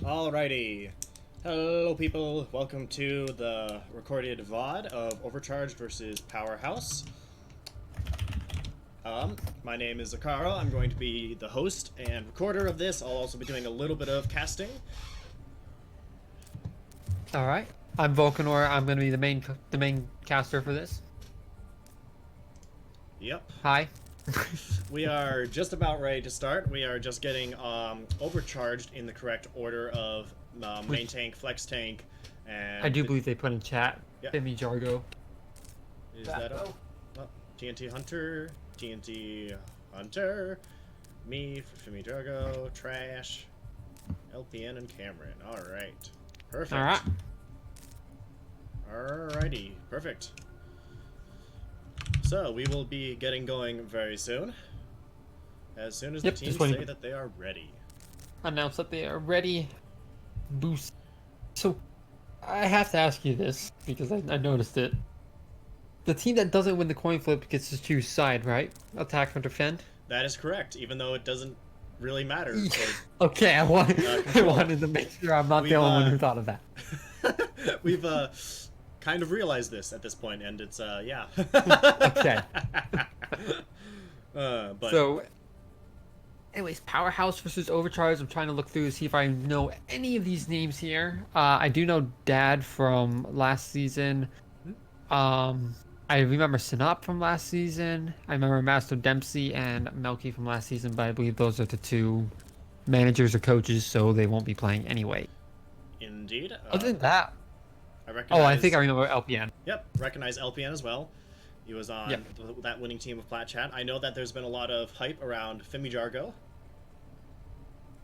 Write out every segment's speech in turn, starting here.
Alrighty. Hello people, welcome to the recorded VOD of Overcharged versus Powerhouse. My name is Zakara. I'm going to be the host and recorder of this. I'll also be doing a little bit of casting. Alright. I'm Volcanor. I'm gonna be the main caster for this. Yep. Hi. We are just about ready to start. We are just getting overcharged in the correct order of main tank, flex tank, and... I do believe they put in chat. Yep. Femi Jargo. Is that up? Oh, TNT Hunter, me, Fimi Drago, Trash, LPN, and Cameron. Alright. Perfect. Alright. Alrighty. Perfect. So, we will be getting going very soon. As soon as the teams say that they are ready. Announce that they are ready. Boost. So, I have to ask you this, because I noticed it. The team that doesn't win the coin flip gets to choose side, right? Attack or defend? That is correct, even though it doesn't really matter. Okay, I wanted to make sure I'm not the only one who thought of that. We've kind of realized this at this point, and it's yeah. Okay. But so, anyways, Powerhouse versus Overcharged. I'm trying to look through to see if I know any of these names here. I do know Dad from last season. I remember Sinop from last season. I remember Master Dempsey and Melky from last season, but I believe those are the two managers or coaches, so they won't be playing anyway. Indeed. Other than that, I think I remember LPN. Yep, recognize LPN as well. He was on that winning team of Plat Chat. I know that there's been a lot of hype around Fimi Jargo.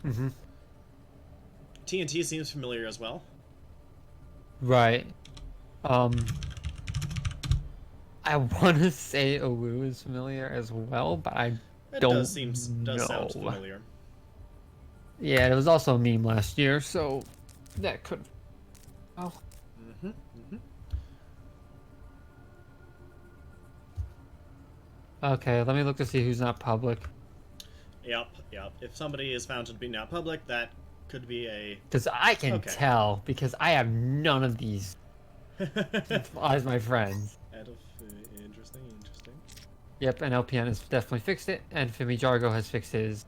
Mm-hmm. TNT seems familiar as well. Right. I want to say Owu is familiar as well, but I don't know. Sound familiar. Yeah, it was also a meme last year, so that could... Oh. Mm-hmm. Mm-hmm. Okay, let me look to see who's not public. Yep. If somebody is found to be not public, that could be a... Because I can tell, because I have none of these as my friends. Interesting. Yep, and LPN has definitely fixed it, and Fimi Jargo has fixed his.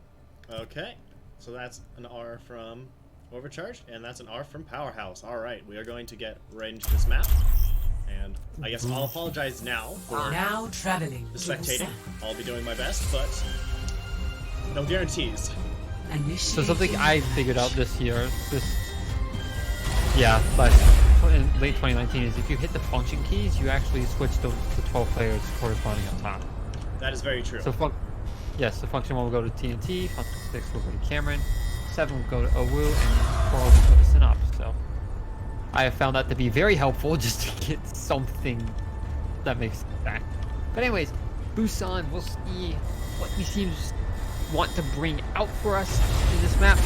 Okay, so that's an R from Overcharged, and that's an R from Powerhouse. Alright, we are going to get right into this map. And I guess I'll apologize now for traveling the spectating. I'll be doing my best, but no guarantees. So something I figured out this year, but in late 2019, is if you hit the function keys, you actually switch the 12 players corresponding up top. That is very true. So the function 1 will go to TNT, function 6 will go to Cameron, 7 will go to Owu, and 4 will go to Sinop. So I have found that to be very helpful just to get something that makes that. But anyways, Busan, we'll see what these teams want to bring out for us in this map.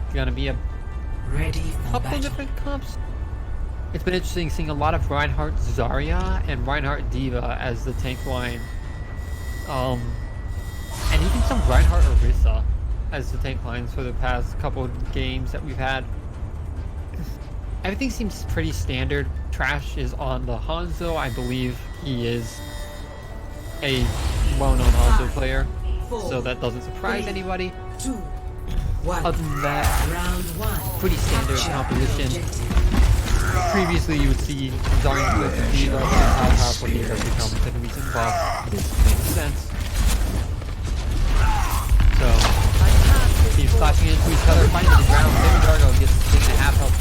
It's gonna be a couple different comps. It's been interesting seeing a lot of Reinhardt Zarya and Reinhardt Diva as the tank line. And even some Reinhardt Orisa as the tank lines for the past couple of games that we've had. Everything seems pretty standard. Trash is on the Hanzo. I believe he is a well-known Hanzo player, so that doesn't surprise anybody. Other than that, pretty standard composition. Previously, you would see Zarya with Diva and how powerful he has become within a recent buff. This makes sense. So, he's clashing into each other, finding the ground. Fimi Jargo gets taken half health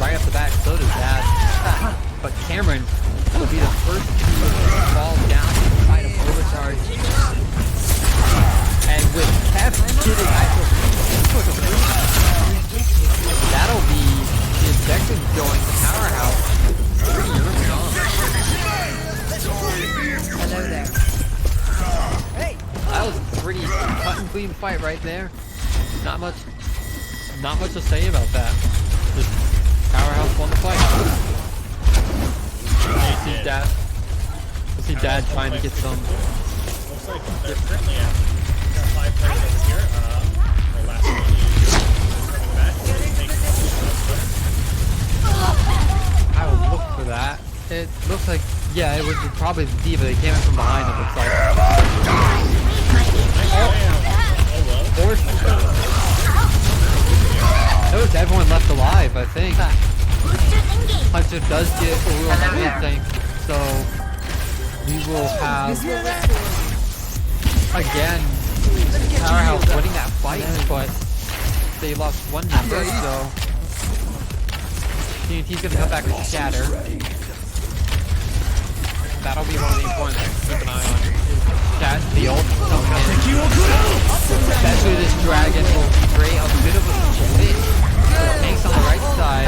right off the bat, so does Dad. But Cameron will be the first to fall down inside of Overcharged. And with Kev getting that'll be the objective going to Powerhouse pretty early on. Hello there. Hey! That was a pretty cut and clean fight right there. Not much to say about that. Just Powerhouse won the fight. You see Dad trying to get some... Looks like they're currently at 5 players over here. The last one is coming back. Yeah, it was probably the D.Va. They came in from behind, it looks like. Notice everyone left alive, I think. Hunter does get a little everything, so we will have, again, Powerhouse winning that fight, but they lost one member, so TNT's gonna come back with Shatter. That'll be one of the important things to keep an eye on. Is the ult coming in. Especially this dragon will be great. A bit of a split. Tanks on the right side.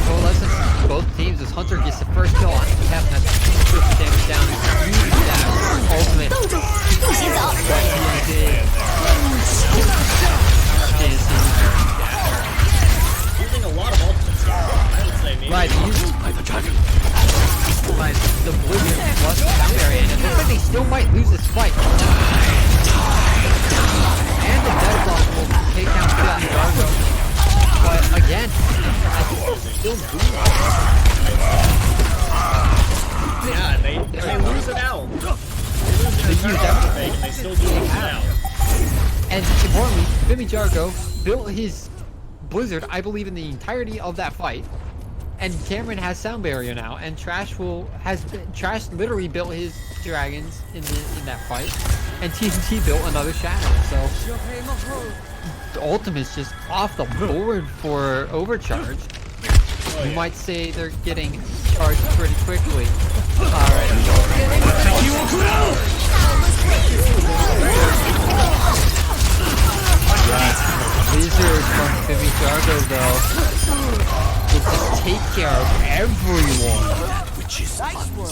Coalescence both teams as Hunter gets the first kill on Kevin. That's push damage down and use that ultimate. Using a lot of ultimates here. I would say maybe. Right, the Blizzard plus down area, and it looks like they still might lose this fight. And the deadlock will take down Jargo. But again, still losing. Yeah, they lose it out. They lose their entire and they still do lose it out. And importantly, Fimi Jargo built his Blizzard, I believe, in the entirety of that fight. And Cameron has Sound Barrier now, and Trash literally built his dragons in that fight, and TNT built another Shadow. So the ultimate's just off the board for Overcharged. Oh, You might say they're getting charged pretty quickly. Alright. Blizzard from Fimi Jargo though will just take care of everyone.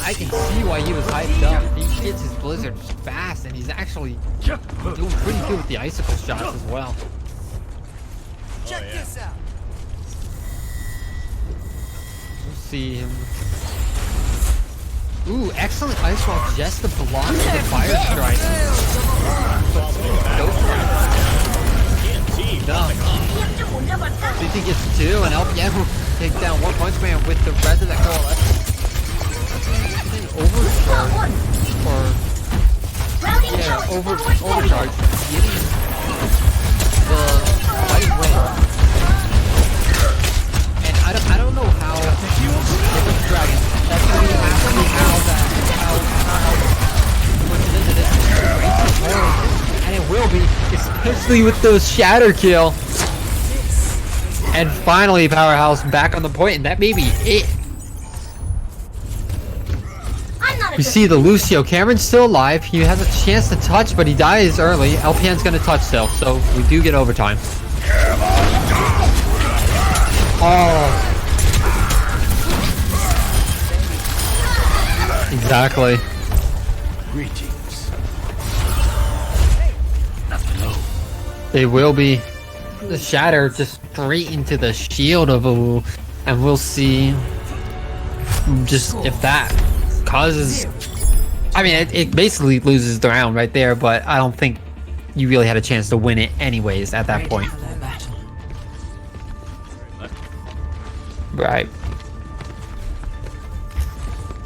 I can see why he was hyped up. He gets his Blizzard fast, and he's actually doing pretty good with the icicle shots as well. Check this out. We'll see him. Ooh, excellent ice wall just to block the fire strike. Go for it. CT gets 2, and LPN will take down One Punch Man with the rest of that coalescence. Overcharge, overcharge, getting the light win. And I don't know how different dragons. That's gonna be how puts it into this. And it will be, especially with those shatter kill. And finally, Powerhouse back on the point, and that may be it. We see the Lucio. Cameron's still alive. He has a chance to touch, but he dies early. LPN's gonna touch still, so we do get overtime. Oh. Exactly. They will be the shatter just straight into the shield of Awu, and we'll see just if that causes. I mean, it basically loses the round right there, but I don't think you really had a chance to win it anyways at that point. Right.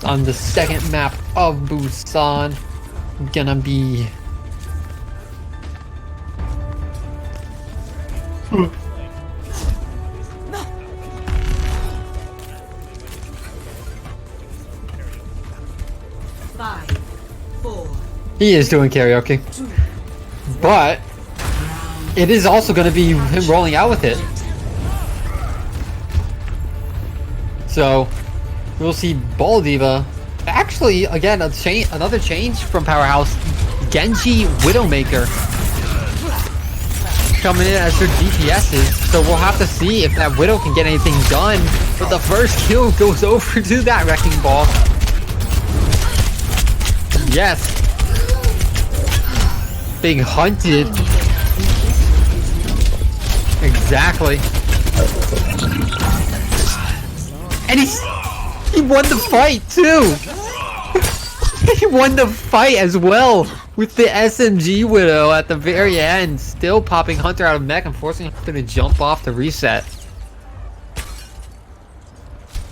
On the second map of Busan, gonna be. He is doing karaoke, but it is also going to be him rolling out with it. So we'll see Ball Diva. Actually, again, another change from Powerhouse. Genji Widowmaker coming in as their DPSs. So we'll have to see if that Widow can get anything done. But the first kill goes over to that Wrecking Ball. Yes. Being hunted. Exactly. And he won the fight too. He won the fight as well with the SMG Widow at the very end, still popping Hunter out of mech and forcing Hunter to jump off to reset.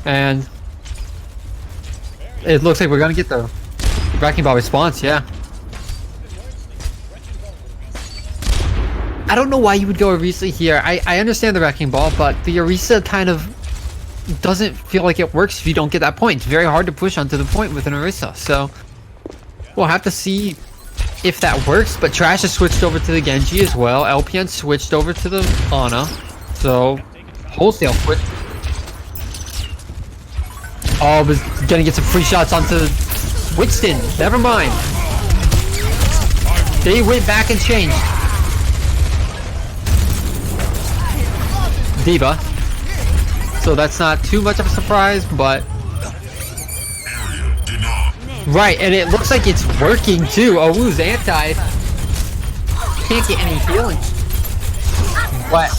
And it looks like we're gonna get the Wrecking Ball response, yeah. I don't know why you would go Orisa here. I understand the Wrecking Ball, but the Orisa kind of doesn't feel like it works if you don't get that point. It's very hard to push onto the point with an Orisa, so we'll have to see if that works. But Trash has switched over to the Genji as well. LPN switched over to the Ana, so wholesale switch. Oh, was gonna get some free shots onto Wixton. Never mind. They went back and changed. D.Va. So that's not too much of a surprise, but right, and it looks like it's working too. Owu's anti can't get any healing. What?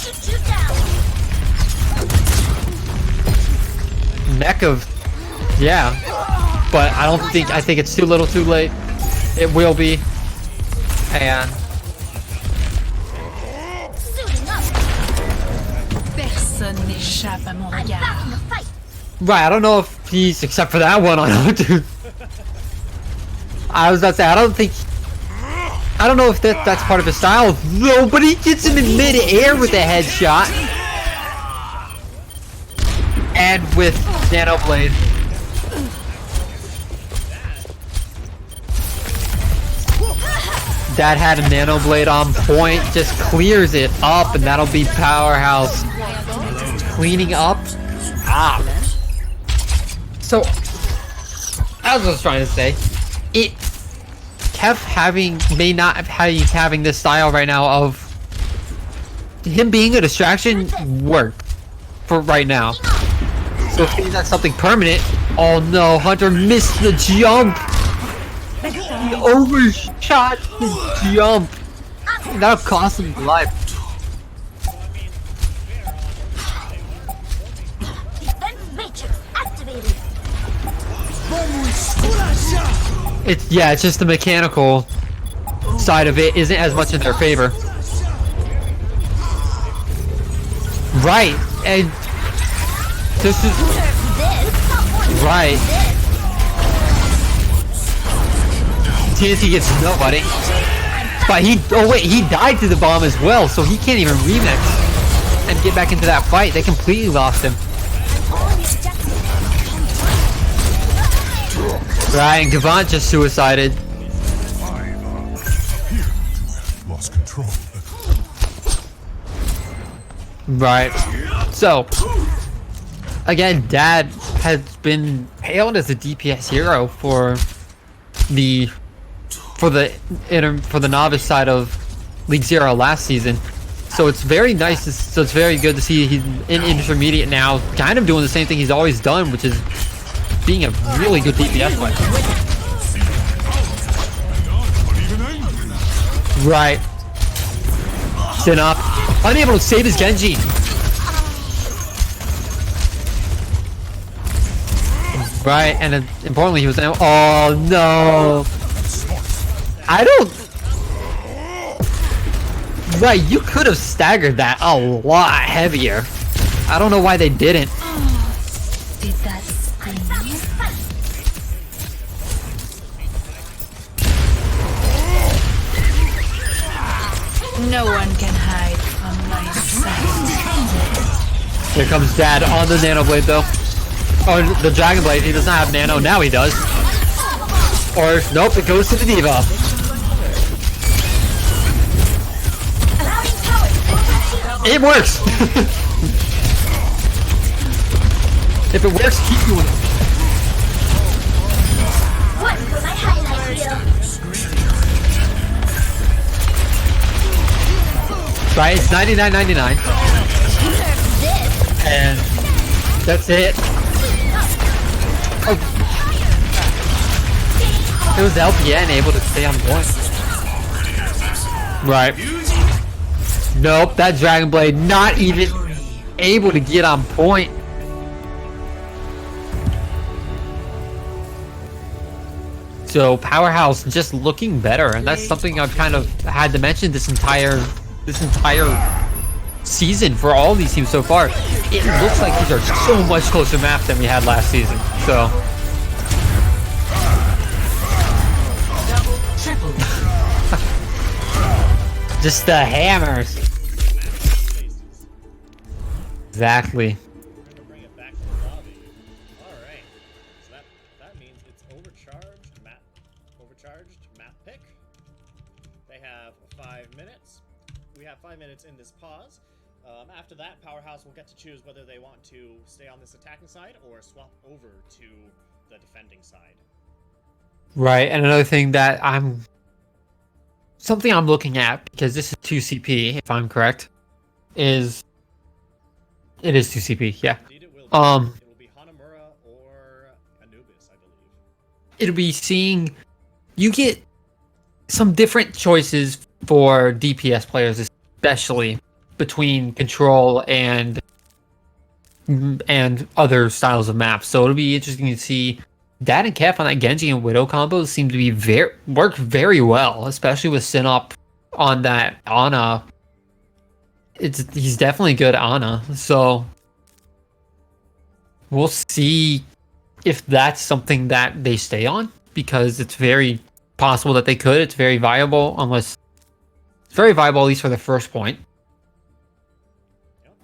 Neck of, yeah, but I think it's too little, too late. It will be, and right, I don't know if he's, except for that one, dude. I was about to say, I don't know if that's part of his style. No, but he gets him in mid-air with a headshot. And with Nano Blade. That had a Nano Blade on point, just clears it up, and that'll be Powerhouse cleaning up. So, as I was trying to say, Kev may not have having this style right now of him being a distraction work for right now. So if that's something permanent, oh no, Hunter missed the jump. He overshot the jump. That'll cost him life. It's just the mechanical side of it isn't as much in their favor. Right, and this is right. TNT gets nobody, but he died to the bomb as well, so he can't even remix and get back into that fight. They completely lost him. Right, and Gavant just suicided. Lost control. Right. So, again, Dad has been hailed as a DPS hero for the novice side of League Zero last season. So it's very nice. So it's very good to see he's in intermediate now, kind of doing the same thing he's always done, which is being a really good DPS player. Right. Sin up. Unable to save his Genji. Right, and importantly, he was. Oh no. I don't. Right, you could have staggered that a lot heavier. I don't know why they didn't. Did that sting you? No one can hide from my sight. Here comes Dad on the Nano Blade though. Oh, the Dragon Blade. He does not have Nano. Now he does. Or nope, it goes to the D.Va. It works. If it works, keep doing it. What was my highlight reel? Right, it's $99.99. And that's it. Oh. It was LPN able to stay on point. Right. Nope, that Dragon Blade not even able to get on point. So Powerhouse just looking better, and that's something I've kind of had to mention this entire season for all these teams so far. It looks like these are so much closer maps than we had last season. So. Just the hammers. Exactly. We're gonna bring it back to the lobby. Alright. So that means it's overcharged map pick. They have 5 minutes. We have 5 minutes in this pause. After that, Powerhouse will get to choose whether they want to stay on this attacking side or swap over to the defending side. Right, and another thing that something I'm looking at, because this is 2CP, if I'm correct, it is 2CP, yeah. Indeed it will be. It will be Hanamura or Anubis, I believe. It'll be seeing, you get some different choices for DPS players, especially between control and other styles of maps. So it'll be interesting to see. Dad and Kef on that Genji and Widow combo seem to be work very well, especially with Sinop on that Ana. He's definitely good Ana, so we'll see if that's something that they stay on, because it's very possible that they could. It's very viable, it's very viable at least for the first point.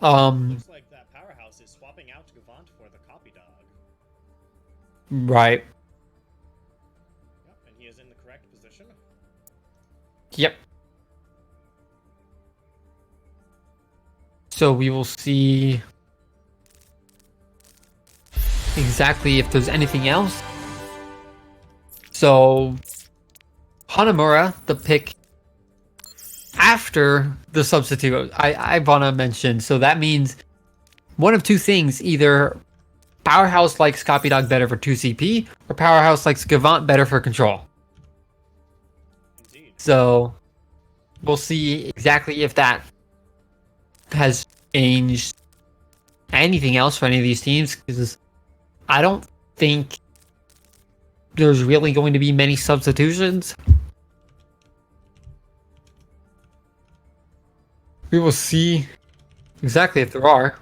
Yep. Looks like that Powerhouse is swapping out Gavant for the copy dog. Right. Yep, and he is in the correct position. Yep. So we will see exactly if there's anything else. So Hanamura, the pick after the substitute, I wanna mention. So that means one of two things: either Powerhouse likes Copy Dog better for 2CP, or Powerhouse likes Gavant better for control. Indeed. So we'll see exactly if that has changed anything else for any of these teams, because I don't think there's really going to be many substitutions. We will see exactly if there are.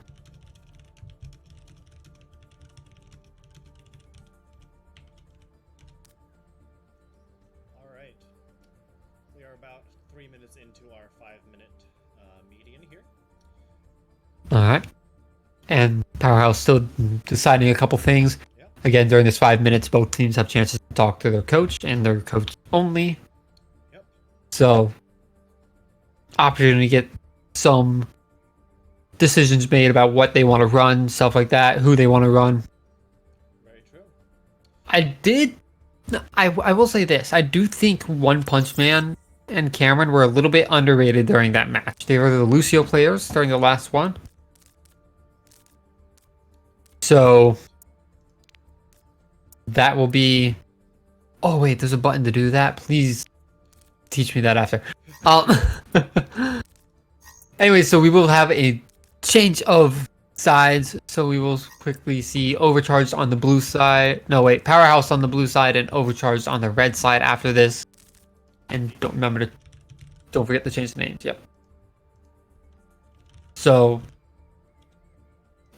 Alright. We are about 3 minutes into our 5-minute median here. Alright. And Powerhouse still deciding a couple things. Yep. Again, during this 5 minutes, both teams have chances to talk to their coach and their coach only. Yep. So, opportunity to get some decisions made about what they want to run, stuff like that, who they want to run. Very true. I will say this. I do think One Punch Man and Cameron were a little bit underrated during that match. They were the Lucio players during the last one. So that will be... Oh wait, there's a button to do that. Please teach me that after. Anyway, so we will have a change of sides. So we will quickly see Overcharged on the blue side. No, wait, Powerhouse on the blue side and Overcharged on the red side after this. And don't forget to change the names. Yep. So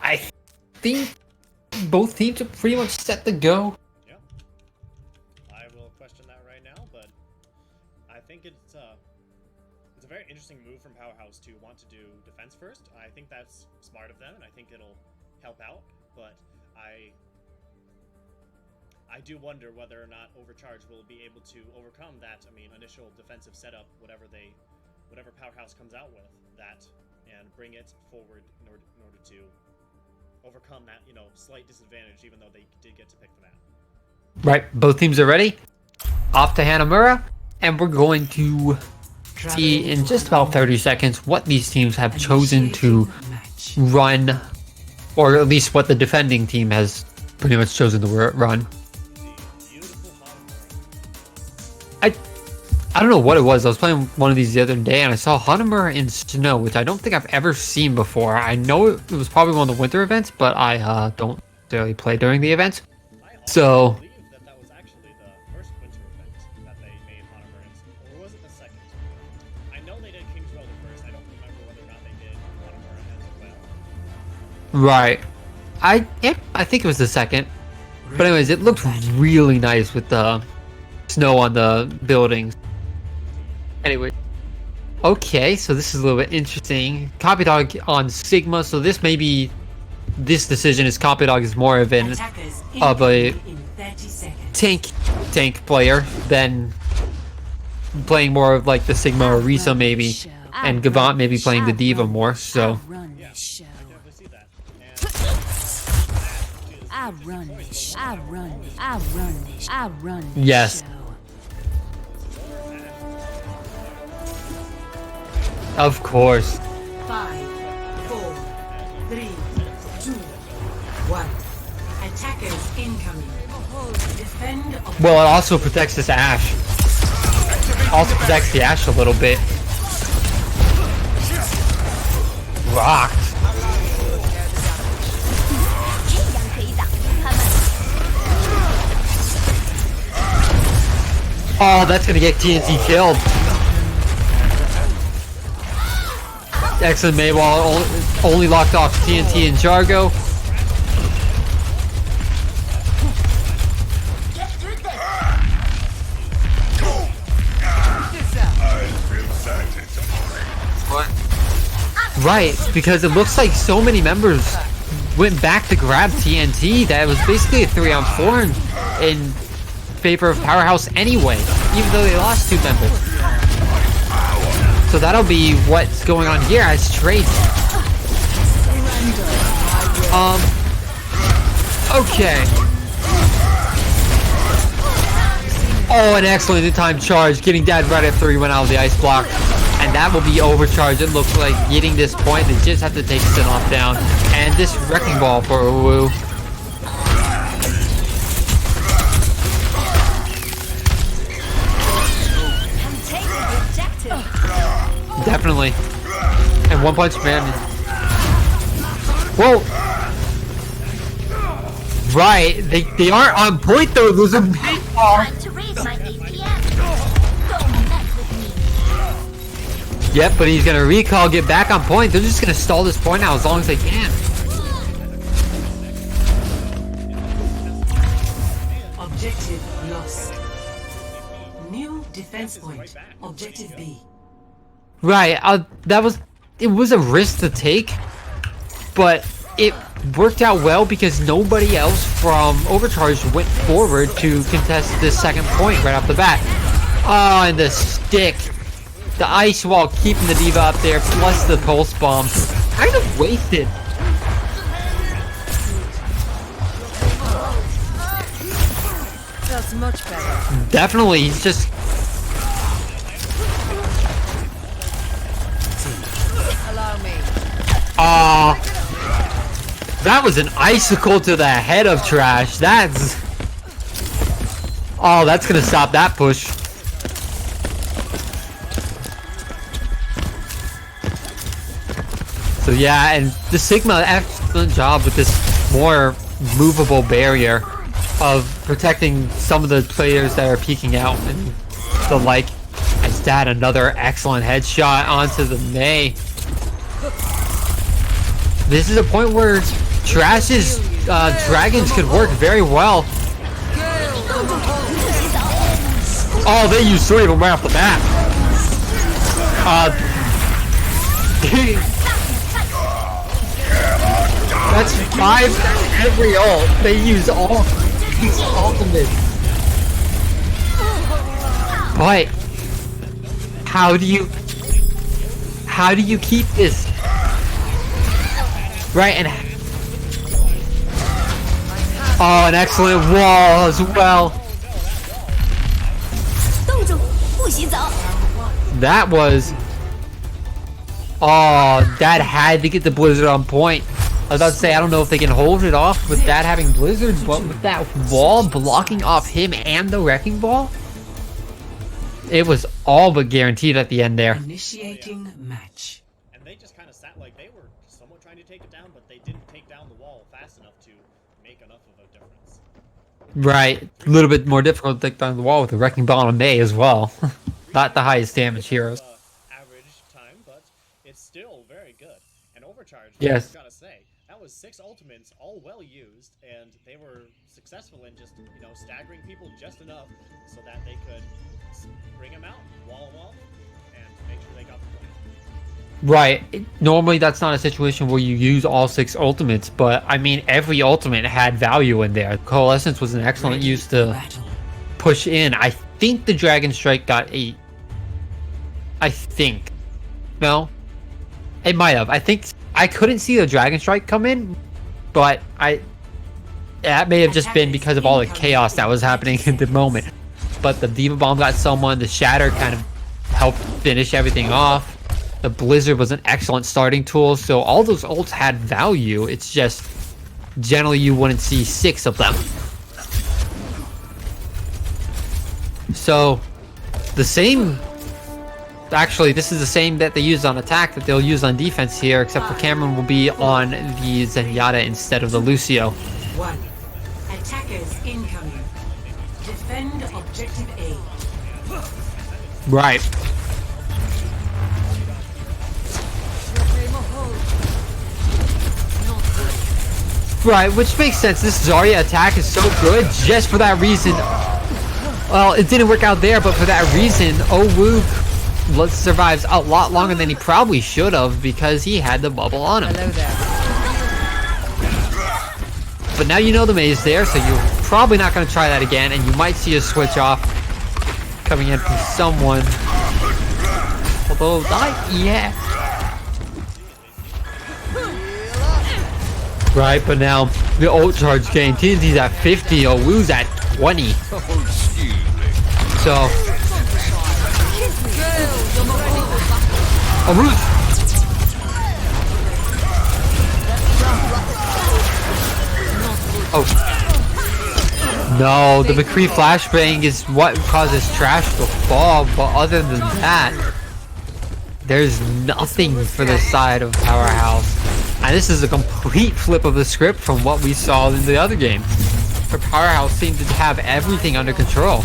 I think both teams are pretty much set to go. Yep. I will question that right now, but I think it's a very interesting move from Powerhouse to want to do defense first. I think that's smart of them, and I think it'll help out, but I do wonder whether or not Overcharge will be able to overcome that, initial defensive setup, whatever Powerhouse comes out with, and bring it forward in order to overcome that, slight disadvantage, even though they did get to pick the map. Right, both teams are ready. Off to Hanamura, and we're going to see in just about 30 seconds what these teams have chosen to run, or at least what the defending team has pretty much chosen to run. I don't know what it was. I was playing one of these the other day and I saw Hanamura in snow, which I don't think I've ever seen before. I know it was probably one of the winter events, but I don't really play during the events. So I believe that was actually the first winter event that they made Hanamura in, or was it the second? I know they did King's Row the first. I don't remember whether or not they did Hanamura Right. I think it was the second. But anyways, it looked really nice with the snow on the buildings. Anyway. Okay, so this is a little bit interesting. Copy Dog on Sigma, so this may be... This decision is Copy Dog is more of a tank player than playing more of like the Sigma or Risa maybe. And Gavant maybe playing the Diva more, so... I run this. I run this. I run this. I run this. Yes. Of course. 5, 4, 3, 2, 1. Attackers incoming. Defend. Well, it also protects this Ashe. Also protects the Ashe a little bit. Rocked. Oh, that's gonna get TNT killed. Excellent Maywall, only locked off TNT and Jargo. Right, because it looks like so many members went back to grab TNT that it was basically a 3-on-4 in favor of Powerhouse anyway, even though they lost 2 members. So that'll be what's going on here as trades. Okay. Oh, an excellent in-time charge, getting dead right after he went out of the ice block. And that will be overcharged. It looks like getting this point, they just have to take Sinnoh down. And this Wrecking Ball for Uwu. Definitely. And One Punch Man. Whoa! Right, they aren't on point though. There's a meatball. Yep, but he's gonna recall, get back on point. They're just gonna stall this point out as long as they can. Objective lost. New defense point. Objective B. Right, it was a risk to take, but it worked out well because nobody else from Overcharged went forward to contest this second point right off the bat. Oh, and the stick. The ice wall keeping the Diva up there, plus the pulse bomb. Kind of wasted. That's much better. Definitely, he's just... Allow me. That was an icicle to the head of Trash. That's... Oh, that's gonna stop that push. So yeah, and the Sigma, excellent job with this more movable barrier of protecting some of the players that are peeking out and the like. As that, another excellent headshot onto the Mei. This is a point where Trash's dragons could work very well. Oh, they used 3 of them right off the bat. That's 5 every ult. They use all these ultimates. But how do you keep this? Right, and oh, an excellent wall as well. That was... Oh, that had to get the Blizzard on point. I was about to say, I don't know if they can hold it off with that having Blizzard, but with that wall blocking off him and the Wrecking Ball, it was all but guaranteed at the end there. Initiating match. And they just kind of sat like they were somewhat trying to take it down, but they didn't take down the wall fast enough to make enough of a difference. Right. A little bit more difficult to take down the wall with the Wrecking Ball on Mei as well. Not the highest damage heroes. Average time, but it's still very good. And Overcharged, yes. I gotta say, that that was 6 ultimates, all well used, and they were successful in just, you know, staggering people just enough so that they could bring them out, wall them off, and make sure they got the point. Right. Normally, that's not a situation where you use all 6 ultimates, but I mean, every ultimate had value in there. Coalescence was an excellent use to push in. I think the Dragon Strike got 8. I think. No? It might have. I think I couldn't see the Dragon Strike come in, but that may have just been because of all the chaos that was happening in the moment. But the Diva Bomb got someone, the Shatter kind of helped finish everything off. The Blizzard was an excellent starting tool, so all those ults had value. It's just generally you wouldn't see 6 of them. So the same, actually this is the same that they used on attack that they'll use on defense here, except for Cameron will be on the Zenyatta instead of the Lucio. 1. Attackers incoming. Defend objective A. Right. Right, which makes sense. This Zarya attack is so good just for that reason. Well, it didn't work out there, but for that reason, Owu survives a lot longer than he probably should have because he had the bubble on him. Hello there. But now you know the maze there, so you're probably not going to try that again, and you might see a switch off coming in from someone. Although, yeah. Right, but now the Overcharged game. TNT's at 50, Owu's at 20. So oh no, the McCree flashbang is what causes trash to fall, but other than that, there's nothing for the side of Powerhouse. And this is a complete flip of the script from what we saw in the other game, where Powerhouse seemed to have everything under control.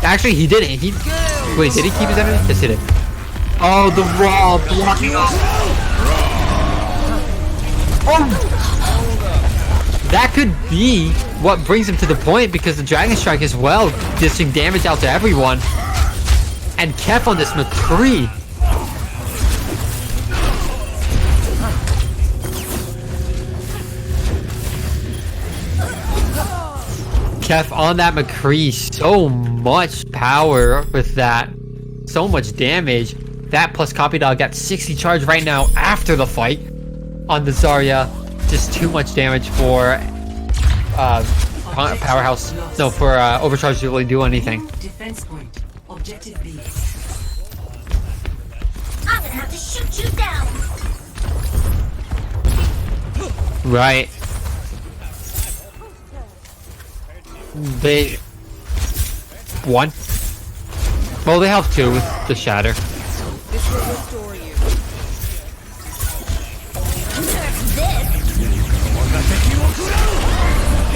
Actually, he didn't. Wait, did he keep his enemy? Yes, he did. Oh, the wall blocking us. Oh! That could be what brings him to the point, because the Dragon Strike as well, dishing damage out to everyone. And Kef on this McCree. Kef on that McCree. So much power with that. So much damage. That plus Copy Dog got 60 charge right now after the fight on the Zarya. Just too much damage for Powerhouse. No, for Overcharged to really do anything. Defense point. Objective B. I'm gonna have to shoot you down. Right. They one. Well, they have 2 with the Shatter. This will restore you.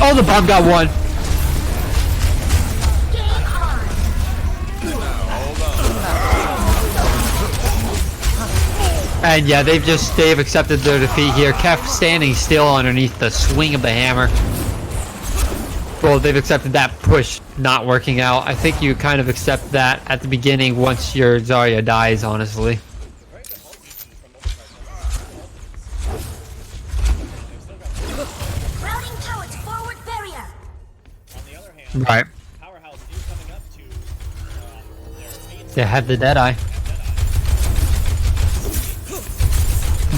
Oh, the bomb got 1. And yeah, they've accepted their defeat here. Kef standing still underneath the swing of the hammer. Well, they've accepted that push not working out. I think you kind of accept that at the beginning once your Zarya dies, honestly. Routing towards forward barrier. On the other hand, Right. Powerhouse is coming up to their main They have the Deadeye.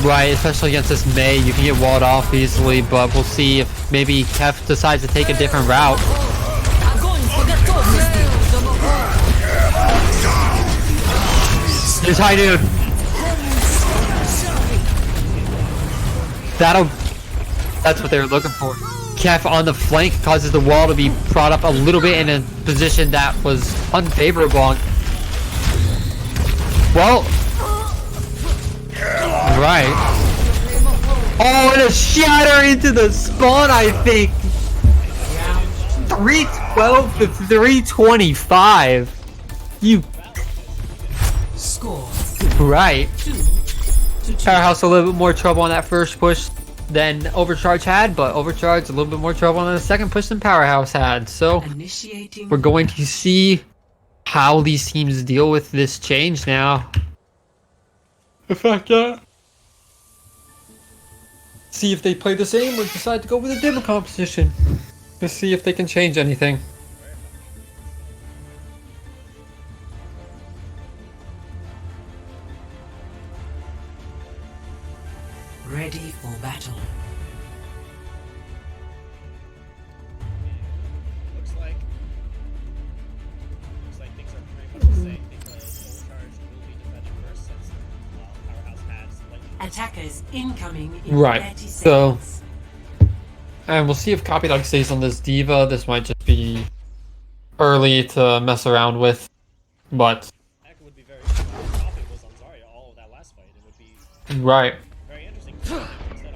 Right, especially against this Mei, you can get walled off easily, but we'll see if maybe Kef decides to take a different route. There's High Noon. That's what they were looking for. Kef on the flank causes the wall to be brought up a little bit in a position that was unfavorable. Well, right. Oh, and a shatter into the spawn, I think. 312 to 325. You. Score. Right. 2 to 2. Powerhouse a little bit more trouble on that first push than Overcharge had, but Overcharge a little bit more trouble on the second push than Powerhouse had. So Initiating. we're going to see how these teams deal with this change now. The fact that see if they play the same or decide to go with a different composition to see if they can change anything. Ready for battle. Looks like things are pretty much the same because Overcharged will be defending first since Powerhouse has lightning. Attackers incoming in Right, 30 so- seconds. And we'll see if Copy Dog stays on this Diva. This might just be early to mess around with, but Heck, it would be very Coffee was on Zarya all of that last fight. It would be right. very interesting to see them instead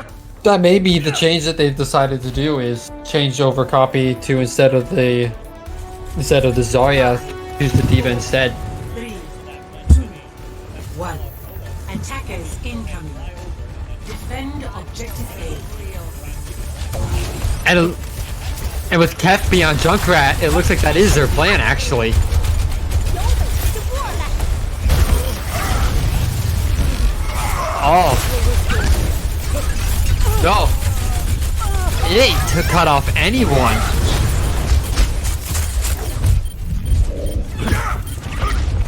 of That may be the change that they've decided to do is change over Copy to instead of the Zarya, use the Diva instead. 3, 2, 1. Attackers incoming. Defend objective A. And with Kef beyond Junkrat, it looks like that is their plan actually. Oh. No. It ain't to cut off anyone.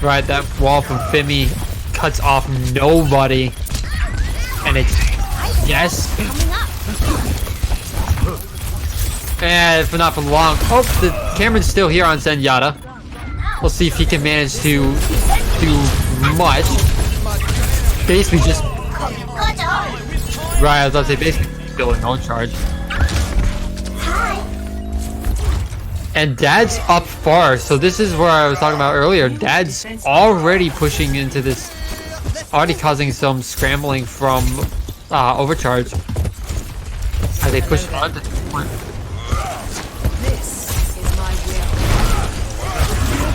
Right, that wall from Fimi cuts off nobody. And it's yes. And for not for long. Oh, the Cameron's still here on Zenyatta. We'll see if he can manage to do much. Basically just right, I was about to say basically still in no charge. And Dad's up far, so this is where I was talking about earlier. Dad's already pushing into this, already causing some scrambling from Overcharge as they push on to this point.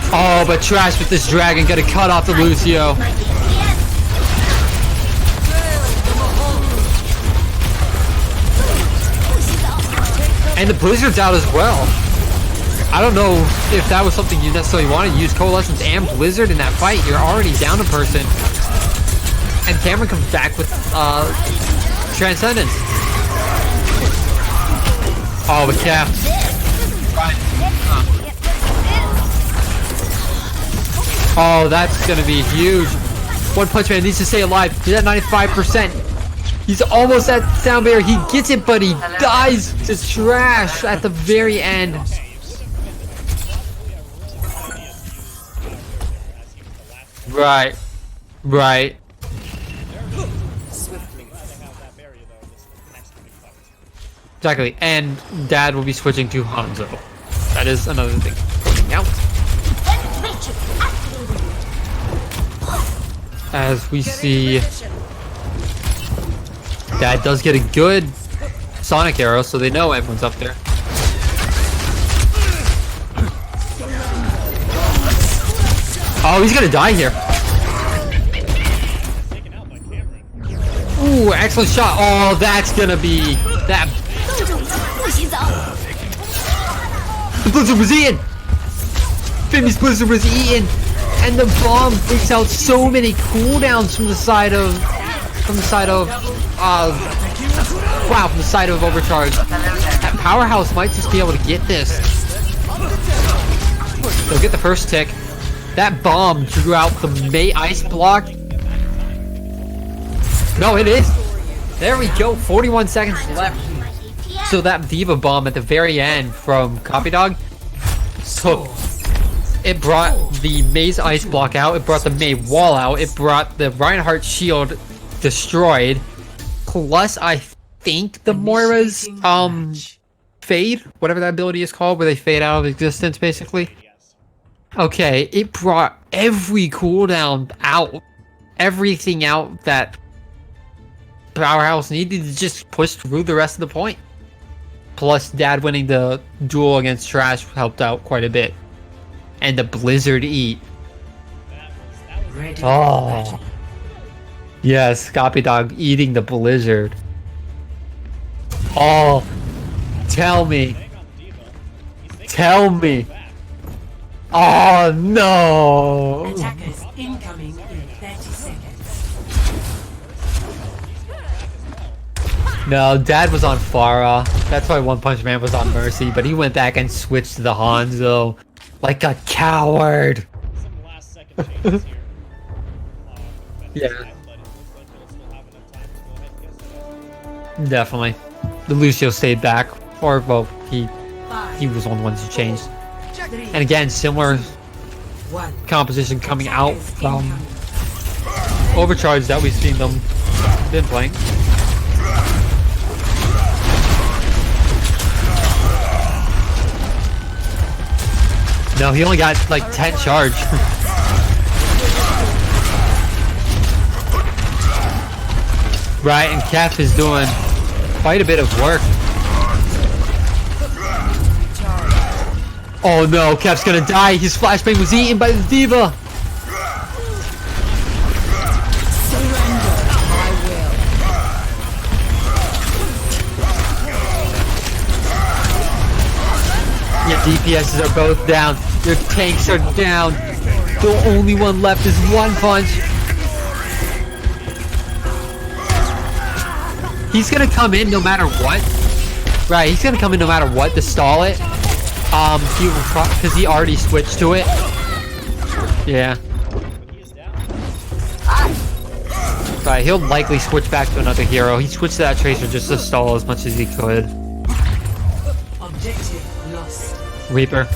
Oh, but Trash with this dragon gonna cut off the Lucio. And the Blizzard's out as well. I don't know if that was something you necessarily wanted to use Coalescence and Blizzard in that fight. You're already down a person. And Cameron comes back with Transcendence. Oh, the cap. Oh, that's gonna be huge. One Punch Man needs to stay alive. He's at 95%. He's almost at sound barrier. He gets it, but he dies to Trash at the very end. Right. Right. Exactly. And Dad will be switching to Hanzo. That is another thing. Pointing out. As we see, Dad does get a good Sonic arrow, so they know everyone's up there. Oh, he's gonna die here. Ooh, excellent shot. Oh, that's gonna be that. The Blizzard was eaten. Fimi's Blizzard was eaten, and the bomb takes out so many cooldowns from the side of Overcharge. That Powerhouse might just be able to get this. They'll get the first tick. That bomb drew out the May Ice block. No, it is. There we go. 41 seconds left. So that Diva bomb at the very end from Copy Dog. So it brought the May's Ice block out. It brought the May wall out. It brought the Reinhardt shield destroyed. Plus, I think the Moira's fade, whatever that ability is called, where they fade out of existence, basically. Okay, it brought every cooldown out, everything out that Powerhouse needed to just push through the rest of the point. Plus, Dad winning the duel against Trash helped out quite a bit. And the Blizzard eat. Ready for Oh. battle. Yes, Scoppy Dog eating the blizzard. Oh, tell me. Hang on the diva. He's thinking Tell me. back. Oh no. Attackers incoming in 30 seconds. No, Dad was on Farah. That's why One Punch Man was on Mercy, but he went back and switched to the Hanzo. Like a coward. Some last second changes here. Yeah. But it looks like he'll still have enough time to go ahead and get set up. Definitely. The Lucio stayed back. Or, well, he 5, was one of the ones who changed. 3, And again, similar 1. composition coming out Attackers from incoming. Overcharged that we've seen them been playing. No, he only got like 10 charge. Right, and Kef is doing quite a bit of work. Oh no, Kef's gonna die. His flashbang was eaten by the diva. Your DPSs are both down. Your tanks are down. The only one left is One Punch. He's gonna come in no matter what. Right, he's gonna come in no matter what to stall it. He will because he already switched to it. Yeah. He is down. Right, he'll likely switch back to another hero. He switched to that Tracer just to stall as much as he could. Objective lost. Reaper.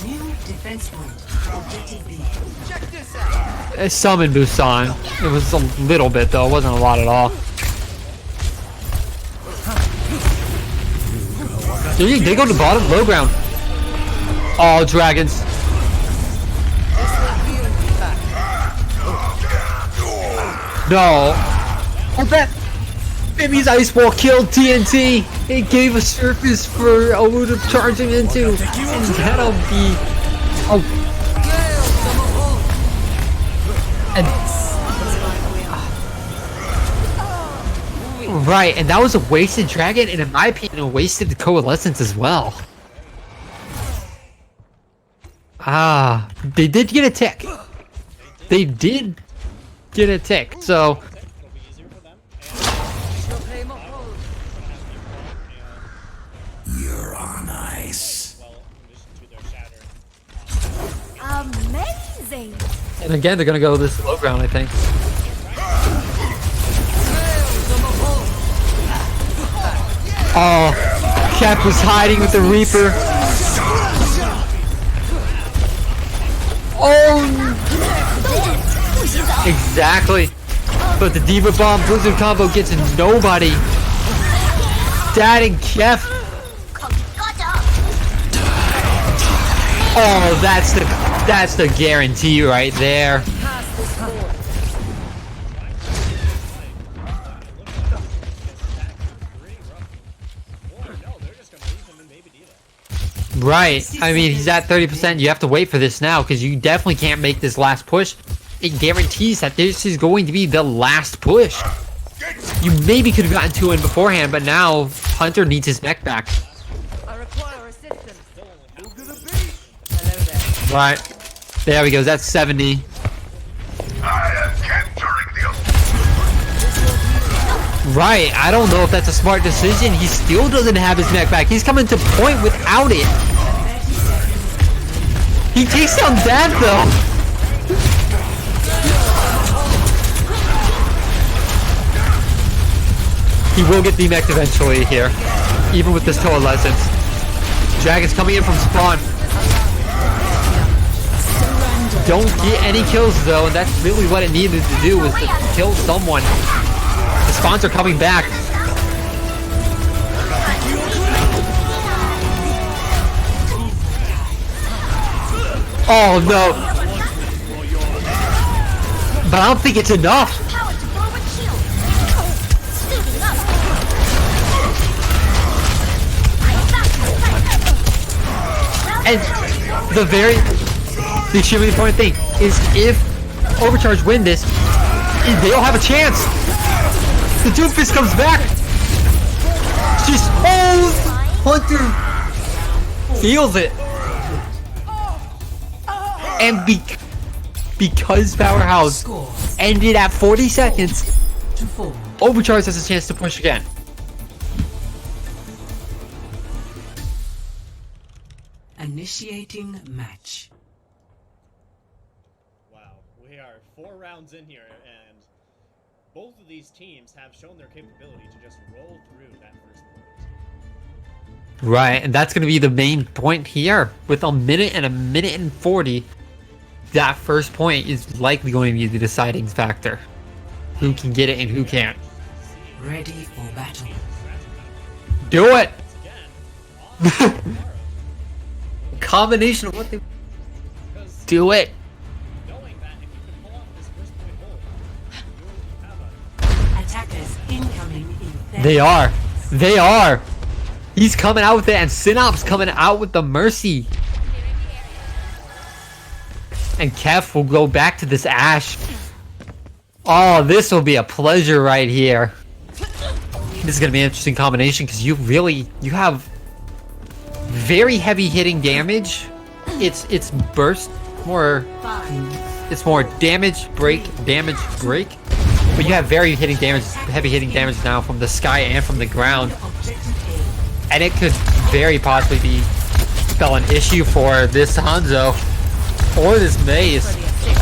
New defense point. Objective B. Summon Busan. It was a little bit though, it wasn't a lot at all. They go to the bottom, low ground. Oh, dragons. No. Oh, that Bimmy's ice ball killed TNT. It gave a surface for Owu to charge him into. And that'll be. Oh. And. Right, and that was a wasted dragon, and in my opinion, a wasted coalescence as well. Ah, they did get a tick. They did get a tick, so. It'll be easier for them. You're on ice. Well, in addition to their shatter. Amazing. And again, they're gonna go this low ground, I think. Oh, Cap was hiding with the Reaper. Oh, exactly. But the Diva Bomb Blizzard combo gets nobody. Dad and Kef. Oh, that's the guarantee right there. Right. I mean, he's at 30%. You have to wait for this now because you definitely can't make this last push. It guarantees that this is going to be the last push. You maybe could have gotten 2 in beforehand, but now Hunter needs his mech back. I require assistance. Right. There we go. That's 70. Right. I don't know if that's a smart decision. He still doesn't have his mech back. He's coming to point without it. He takes down Dad though. He will get demeched eventually here, even with this coalescence. Dragon's coming in from spawn. Don't get any kills though, and that's really what it needed to do, was to kill someone. The spawns are coming back. Oh no. But I don't think it's enough. Power to forward shield. Suiting up. I'm about to fight. And the extremely important thing is if Overcharged win this, they don't have a chance. The Doomfist comes back. Just Hunter feels it, and because Powerhouse Score ended at 40 seconds, 2-4. Overcharged has a chance to push again. Initiating match. Wow, we are 4 rounds in here, and both of these teams have shown their capability to just roll through that first point. Right, and that's going to be the main point here. With a minute and 40, that first point is likely going to be the deciding factor. Who can get it and who can't. Ready for battle. Do it! Once again, on tomorrow, Combination of what they because do it. knowing that if you can pull off this first point hold, you have a Attackers incoming in 30 They are. seconds. They are. He's coming out with it, and Synop's coming out with the Mercy. And Kef will go back to this Ashe. Oh, this will be a pleasure right here. This is going to be an interesting combination because you have very heavy hitting damage. It's burst more. It's more damage break. But you have very heavy hitting damage now from the sky and from the ground, Objective and it could very possibly spell an issue for this Hanzo or this Maze.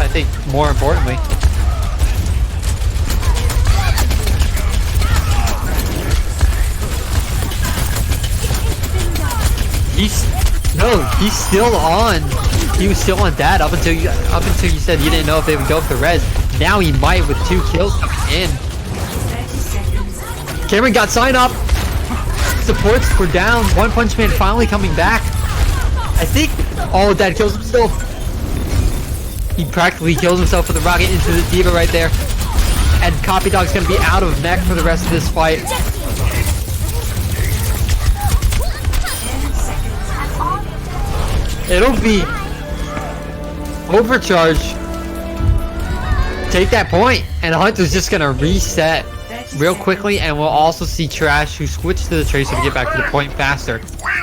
I think more importantly. He's still on. He was still on that up until you said you didn't know if they would go for the res. Now he might with 2 kills coming in. 30 seconds. Cameron got sign up. Supports were down. One Punch Man finally coming back. I think all of that kills himself. He practically kills himself with a rocket into the Diva right there. And Copy Dog's gonna be out of mech for the rest of this fight. 10 seconds. It'll be Overcharge. Take that point, and Hunter's just gonna reset real quickly, and we'll also see Trash, who switched to the Tracer to get back to the point faster,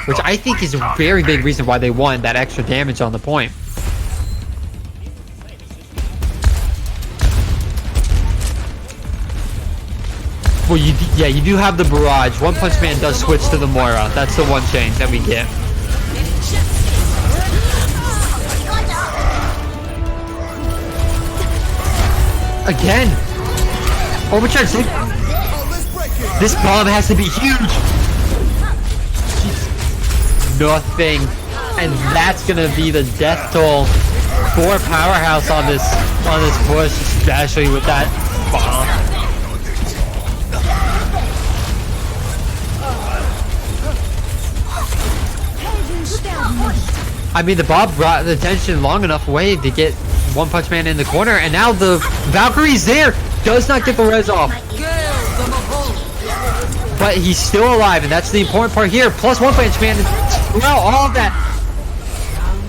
which I think is a very big reason why they won that extra damage on the point. Well, you do have the barrage. One Punch Man does switch to the Moira. That's the one change that we get. Again, Overcharge. This bomb has to be huge. Nothing, and that's gonna be the death toll for Powerhouse on this push, especially with that bomb. I mean, the bomb brought the tension long enough away to get One Punch Man in the corner, and now the Valkyrie's there. Does not get the res off. But he's still alive, and that's the important part here. Plus One Punch Man, well, all of that.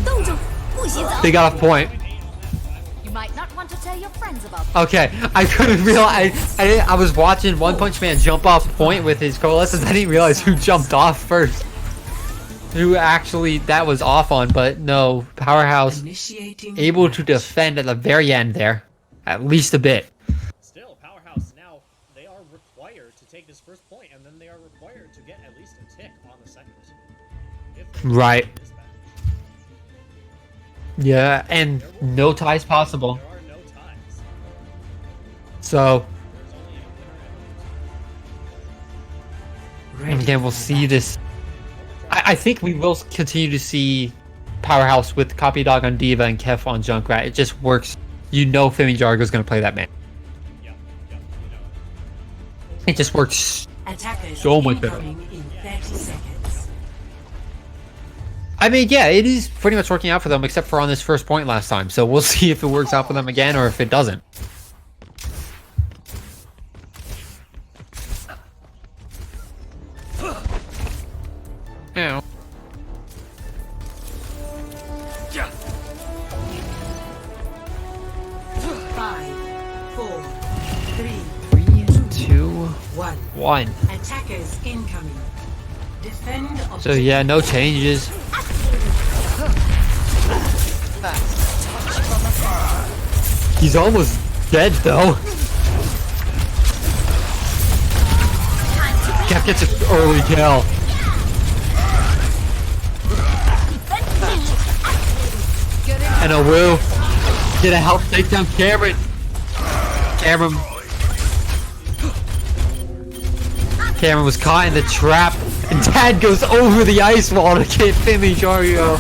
动作不洗澡。 They got off point. You might not want to tell your friends about Okay, I couldn't realize. I was watching One Punch Man jump off point with his coalescence. I didn't realize who jumped off first. Who actually that was off on, but no, Powerhouse Initiating able to defend at the very end there. At least a bit. Still, Powerhouse now, they are required to take this first point, and then they are required to get at least a tick on the second. If they Right. win this match. Yeah, and no ties possible. There are no ties. So, There's only a winner and a loser. ready and again, we'll for see battle. this. I think we will continue to see Powerhouse with Copy Dog on Diva and Kef on Junkrat. It just works. You know Femi Jargo's going to play that man. Yep, you know. It just works. Attackers So much better. incoming in 30 seconds. I mean, yeah, it is pretty much working out for them, except for on this first point last time. So we'll see if it works out for them again or if it doesn't. Ow. 1. Attackers incoming. Defend objective. So yeah, no changes. He's almost dead though. Cap gets an early kill. And a woo. Gonna help take down Cameron. Cameron was caught in the trap. And Dad goes over the ice wall to get Fimi Jario.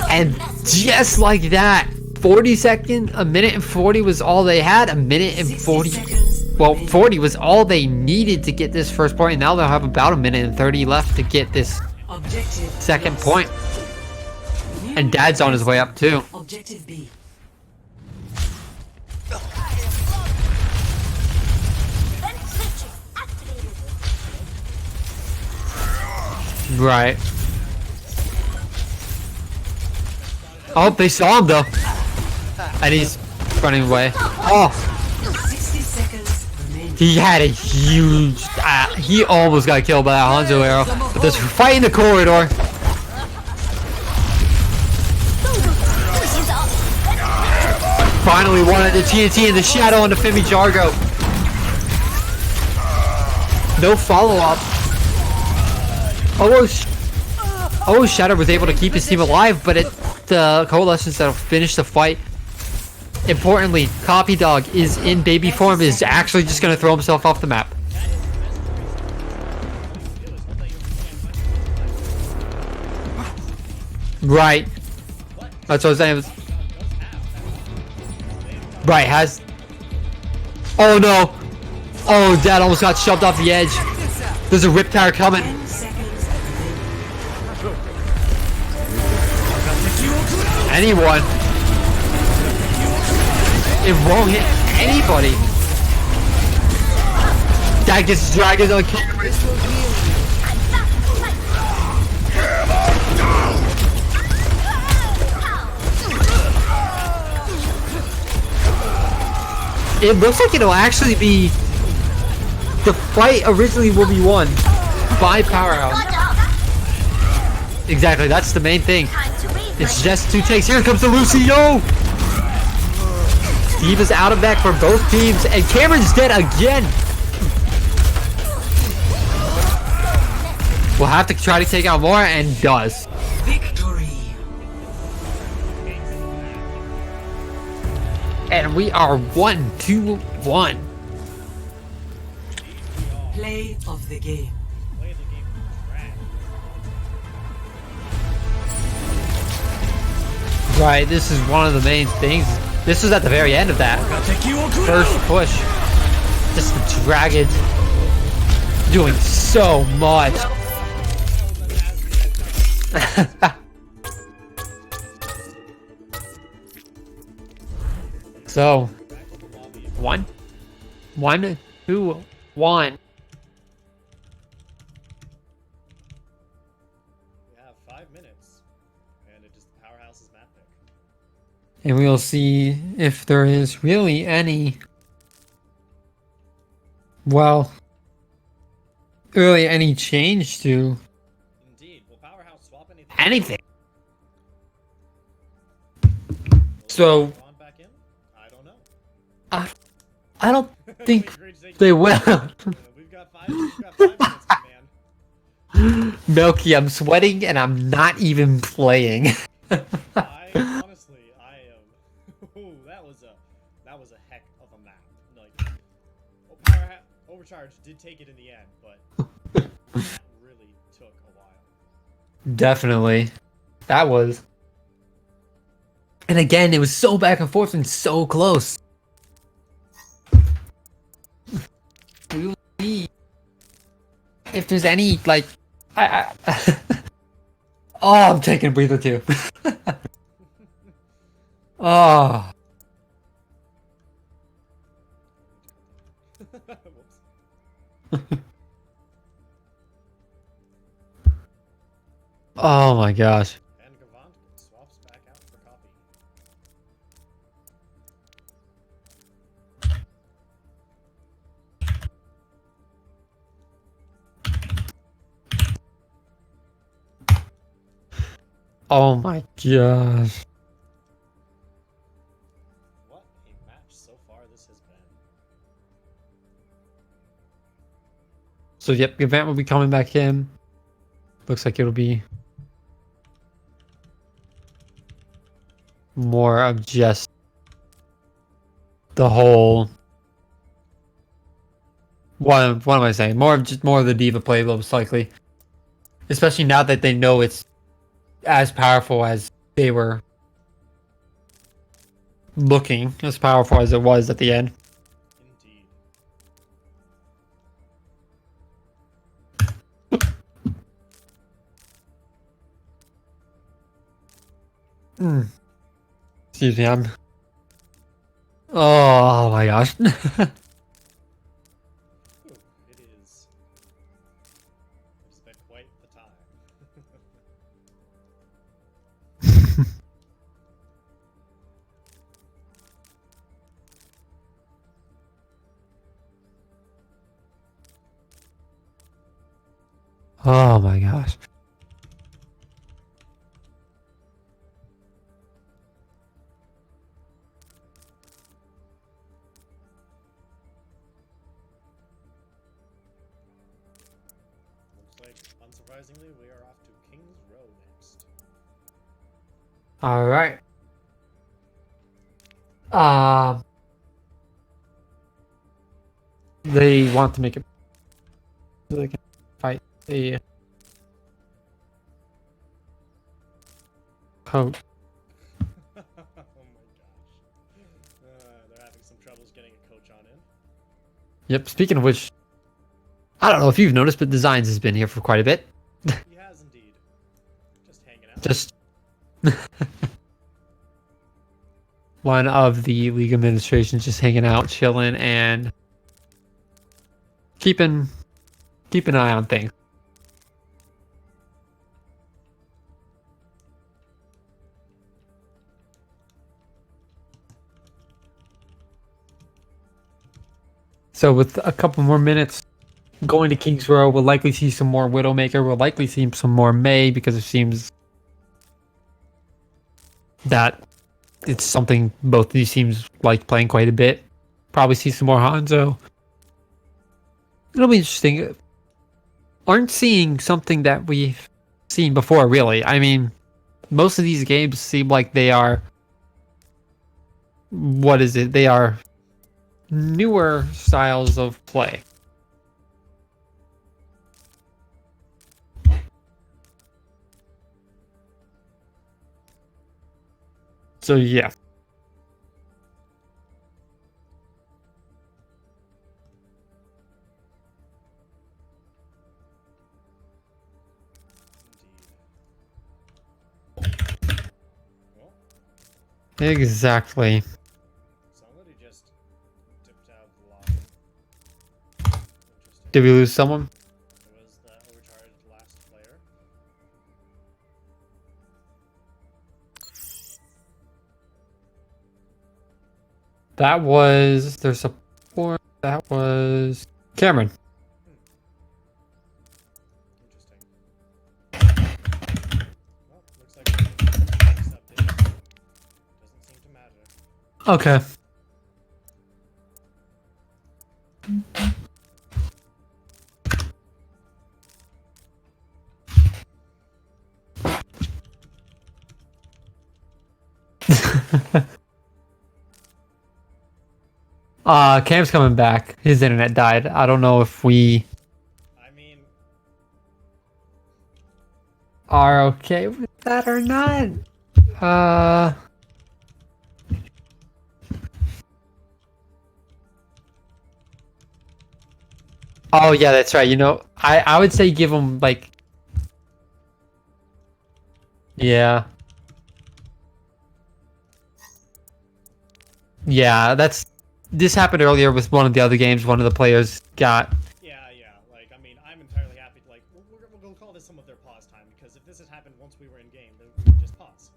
And just like that, 40 seconds, a minute and 40 was all they had. A minute and 40. Well, 40 was all they needed to get this first point. And now they'll have about a minute and 30 left to get this Objective second lost. point. And Dad's on his way up too. Objective B. Right. Oh, they saw him though. And he's running away. Oh, 60 seconds remaining. he had a huge... he almost got killed by that Hanzo arrow. But there's a fight in the corridor. Finally wanted the TNT in the shadow on the Fimi Jargo. No follow-up. Shadow was able to keep his team alive, but the Coalescence that'll finish the fight. Importantly, Copy Dog is in baby form, is actually just going to throw himself off the map. Right. That's what I was saying. Right, has... Oh no! Oh, Dad almost got shoved off the edge. There's a rip tire coming. 10 seconds remaining. Anyone. It won't hit anybody. Dad gets dragged on camera. It looks like it'll actually be... The fight originally will be won by Powerhouse. Exactly, that's the main thing. It's just 2 takes. Here comes the Lucio! Steve is out of back for both teams, and Cameron's dead again! We'll have to try to take out more, and does. Victory. And we are 1-2-1. Play of the game. Right, this is one of the main things. This was at the very end of that first push. Just the dragon doing so much. So, 1, 2, 1. We have 5 minutes, and it just Powerhouse's map pick. And we'll see if there is really any, well, really any change to Indeed, will Powerhouse swap anything? anything. So, On back in? I don't know. I don't think Great to take- they will. We've got 5 minutes, man. Milky, I'm sweating and I'm not even playing. I honestly, I am. Ooh, that was a heck of a map. Like, Overcharged did take it in the end, but that really took a while. Definitely. That was. And again, it was so back and forth and so close. We will see if there's any, like, oh, I'm taking a breather too. Oh. Whoops. Oh my gosh. And Gavant swaps back out for copy. Oh my gosh. What a match so far this has been. So yep, the event will be coming back in. Looks like it'll be more of just the whole. What am I saying? More of the diva play, most likely. Especially now that they know it's as powerful as they were looking, as powerful as it was at the end. Indeed. Excuse me, I'm. Oh my gosh. Ooh, it is. It's been quite the time. Oh my gosh. Looks like, unsurprisingly, we are off to King's Row next. All right. Uh, they want to make it so they can fight a coach. Oh my gosh. They're having some troubles getting a coach on in. Yep. Speaking of which, I don't know if you've noticed, but Designs has been here for quite a bit. He has indeed. Just hanging out. Just one of the league administrations just hanging out, chilling, and keep an eye on things. So with a couple more minutes going to King's Row, we'll likely see some more Widowmaker. We'll likely see some more May because it seems that it's something both of these teams like playing quite a bit. Probably see some more Hanzo. It'll be interesting. Aren't seeing something that we've seen before, really. I mean, most of these games seem like they are. What is it? They are newer styles of play. So yeah. Well, Exactly. somebody just dipped out of the line. Interesting. Did we lose someone? It was the overcharged last player. That was there's a four. That was Cameron. Interesting. Well, looks like the next update doesn't seem to matter. Okay. Cam's coming back. His internet died. I don't know if we I mean, are okay with that or not. Oh yeah, that's right. You know, I would say give him like. Yeah. Yeah, this happened earlier with one of the other games. One of the players got. yeah. Like, I mean, I'm entirely happy. Like, we'll call this some of their pause time because if this had happened once we were in game, then we would just pause.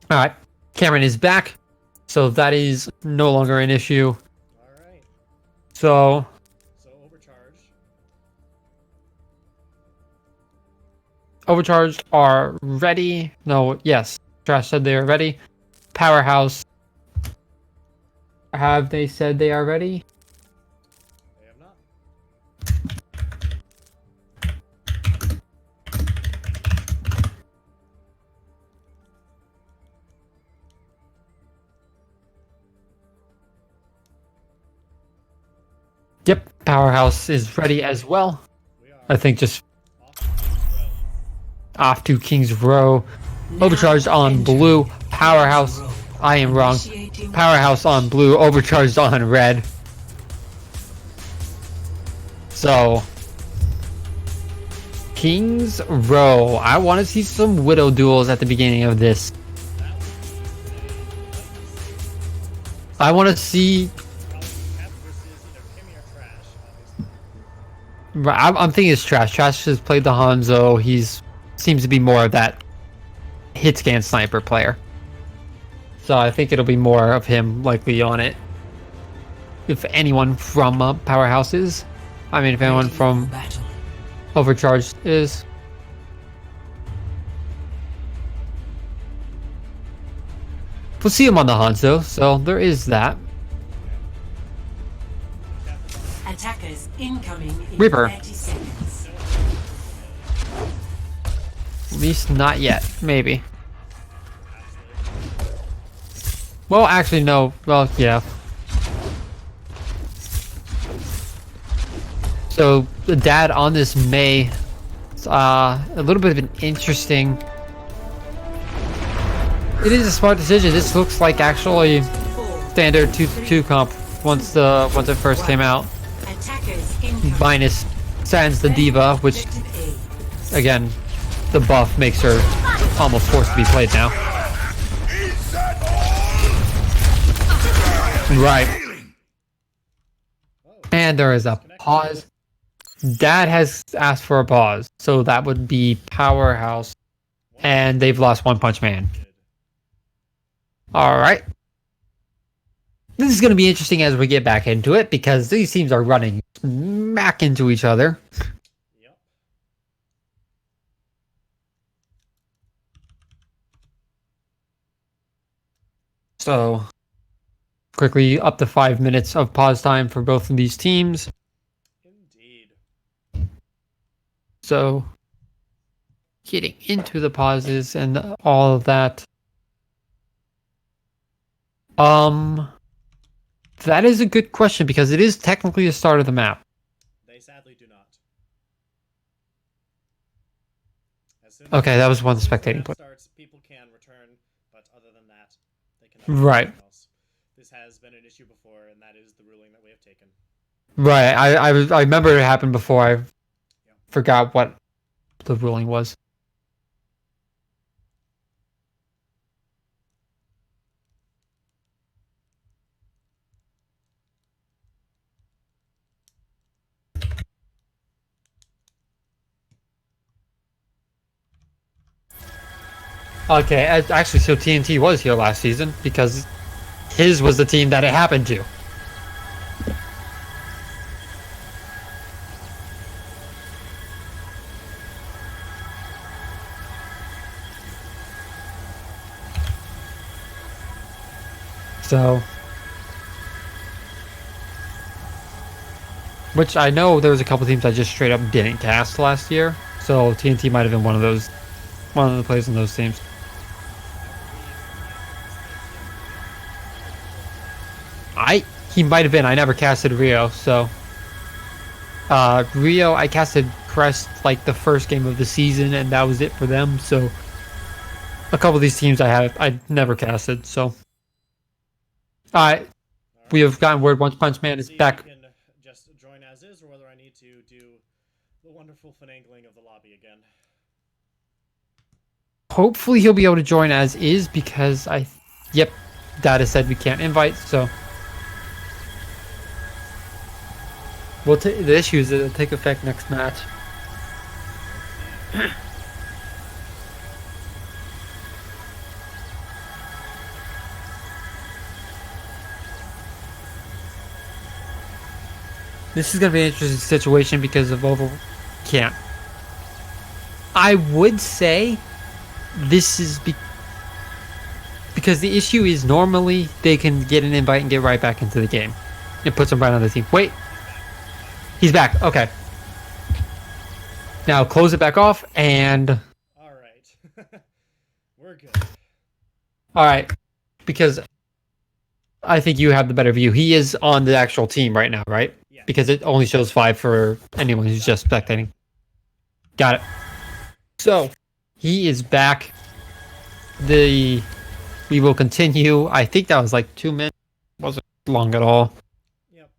All right, Cameron is back, so that is no longer an issue. All right. So So overcharged. Overcharged are ready. No, yes. Trash said they are ready. Powerhouse. Have they said they are ready? They have not. Yep, Powerhouse is ready as well. We are I think just off to King's Row. off to King's Row. Overcharged on entering blue. Powerhouse. King's Row. I am wrong. Initiating Powerhouse on blue. Overcharged on red. So, King's Row. I want to see some Widow duels at the beginning of this. I want to see. Cap versus either Kimmy or Trash, obviously. I'm thinking it's Trash. Trash has played the Hanzo. He's seems to be more of that hit scan sniper player. So I think it'll be more of him likely on it. If anyone from Powerhouse is. I mean, if anyone ready from for battle. Overcharged is. We'll see him on the Hanzo, so there is that. Attackers incoming in Reaper. 30 seconds. At least not yet. Maybe. Well, actually, no. Well, yeah. So, the dad on this May. A little bit of an interesting. It is a smart decision. This looks like actually standard 2-2 comp once it first came out. Attackers incoming. Minus sans the diva, which Objective A. again, the buff makes her almost forced to be played now. Right. And there is a pause. Dad has asked for a pause, so that would be Powerhouse, and they've lost One Punch Man. All right. This is going to be interesting as we get back into it because these teams are running smack into each other. Yep. So, quickly up to 5 minutes of pause time for both of these teams. Indeed. So, getting into the pauses and all of that. That is a good question because it is technically the start of the map. They sadly do not. As soon Okay, that was one as the spectating map point. starts, people can return, but other than that, they cannot do Right. anything else. This has been an issue before, and that is the ruling that we have taken. Right, I remember it happened before. I forgot what the ruling was. Okay, actually, so TNT was here last season because his was the team that it happened to. So, which I know there was a couple teams I just straight up didn't cast last year. So TNT might have been one of the players on those teams. He might have been. I never casted Rio, so Rio I casted Crest like the first game of the season, and that was it for them. So a couple of these teams I never casted. So we have gotten word One Punch Man is See if back. you can just join as is, or whether I need to do the wonderful finagling of the lobby again. Hopefully he'll be able to join as is because yep, Data said we can't invite, so the issue is that it'll take effect next match. This is gonna be an interesting situation because of can't. I would say this is because the issue is normally they can get an invite and get right back into the game. It puts them right on the team. Wait. He's back. Okay. Now close it back off and... Alright. We're good. Alright. Because I think you have the better view. He is on the actual team right now, right? Yeah. Because it only shows 5 for anyone who's just spectating. Got it. So, he is back. We will continue. I think that was like 2 minutes. Wasn't long at all. Yep.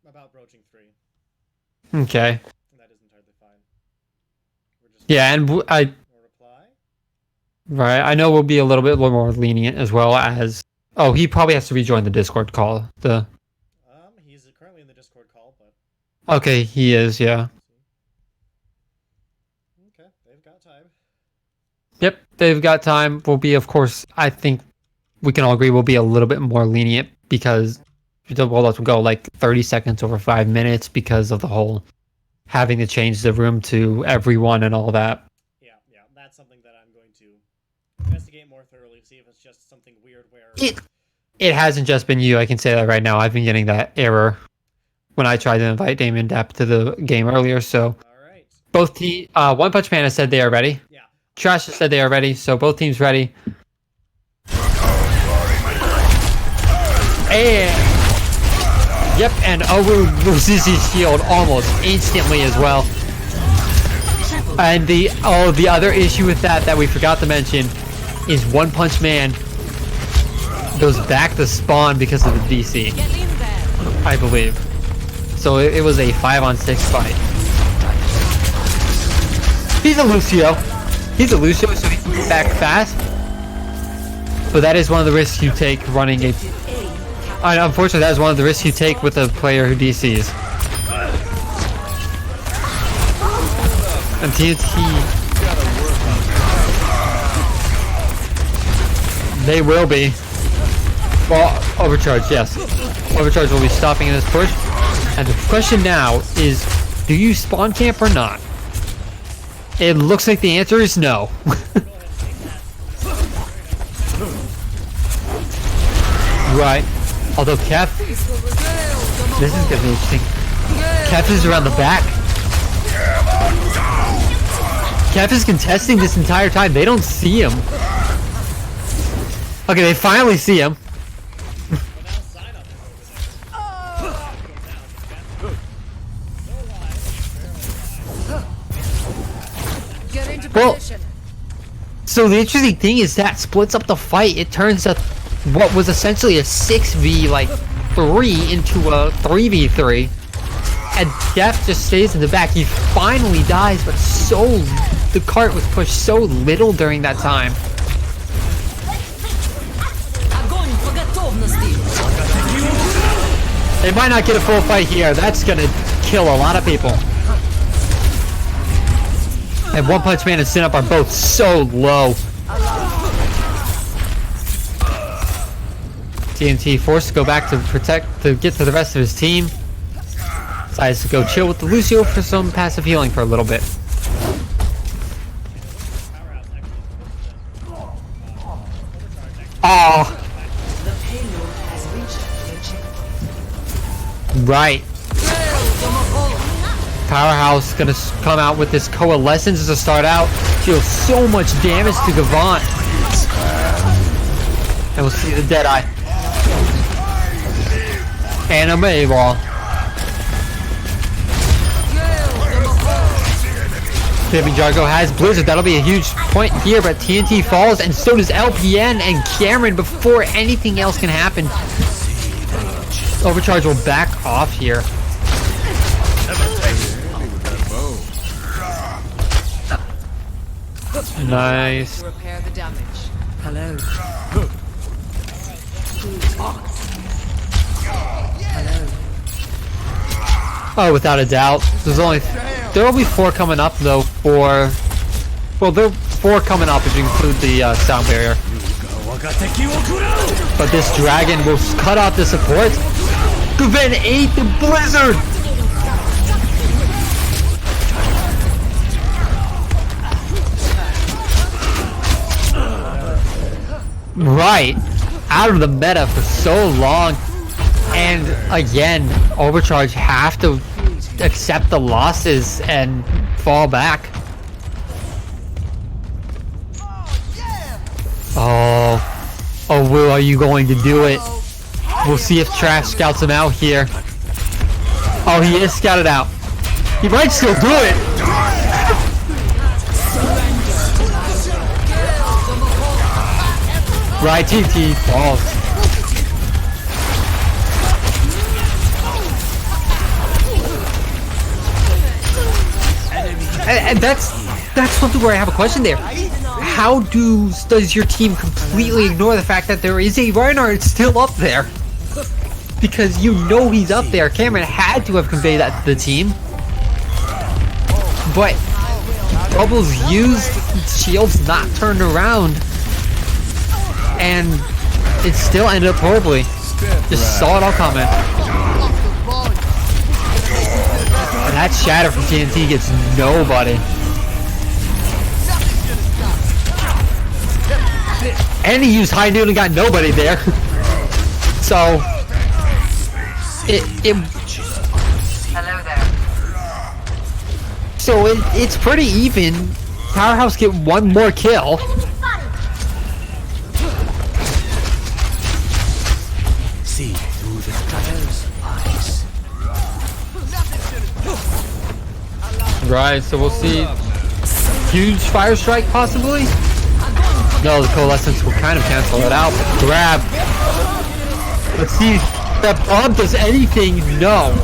About broaching 3. Okay. That is entirely fine. We're just Yeah, and no reply? right. I know we'll be a little bit more lenient as well as... Oh, he probably has to rejoin the Discord call. He's currently in the Discord call, but... Okay, he is, yeah. Okay, they've got time. Yep, they've got time. We'll be, of course, I think we can all agree we'll be a little bit more lenient because we'll let them go like 30 seconds over 5 minutes because of the whole having to change the room to everyone and all that. Yeah, that's something that I'm going to investigate more thoroughly, see if it's just something weird where... It hasn't just been you, I can say that right now. I've been getting that error when I tried to invite Damien Depp to the game earlier, so... Alright. Both One Punch Man has said they are ready. Yeah. Trash has said they are ready, so both teams ready. And... Yep, and Owu loses his shield almost instantly as well. And the other issue with that we forgot to mention is One Punch Man goes back to spawn because of the DC, Get in there. I believe. So it was a 5-on-6 fight. He's a Lucio, so he can get back fast. But that is one of the risks you take running a... Unfortunately, that is one of the risks you take with a player who DCs. And TNT... They will be. Well, Overcharged, yes. Overcharged will be stopping in this push. And the question now is, do you spawn camp or not? It looks like the answer is no. Right. Although Kef... This is gonna be interesting. Kef is around the back. Kef is contesting this entire time. They don't see him. Okay, they finally see him. Get into Well, position. so the interesting thing is that splits up the fight. It turns what was essentially a 6v like 3 into a 3v3. And Def just stays in the back. He finally dies, but the cart was pushed so little during that time. They might not get a full fight here. That's gonna kill a lot of people. And One Punch Man and Sin Up are both so low. TNT forced to go back to get to the rest of his team. Decides to go chill with the Lucio for some passive healing for a little bit. Oh. Right. Powerhouse gonna come out with this Coalescence to start out. Deals so much damage to Gavant. And we'll see the Deadeye. Anime Wall. Kevin Jargo has Blizzard. That'll be a huge point here, but TNT falls, and so does LPN and Cameron before anything else can happen. Overcharge will back off here. Nice. Repair the damage. Hello. Oh, without a doubt. There will be 4 coming up though. Well, there are 4 coming up if you include the sound barrier. But this dragon will cut off the support. Gavan ate the blizzard. right out of the meta for so long. And again, Overcharge have to accept the losses and fall back. Oh, Will, are you going to do it? We'll see if Trash scouts him out here. Oh, he is scouted out. He might still do it. Right, TT falls. And that's something where I have a question there. How does your team completely ignore the fact that there is a Reinhardt still up there? Because you know he's up there. Cameron had to have conveyed that to the team. But Bubbles used shields not turned around. And it still ended up horribly. Just saw it all coming. And that shatter from TNT gets nobody. And he used high noon and got nobody there. So Hello there. So it's pretty even. Powerhouse get one more kill. See through the cutter's eyes. Right, so we'll see. Huge fire strike possibly? No, the coalescence will kind of cancel it out. But grab. Let's see if that bomb does anything. No.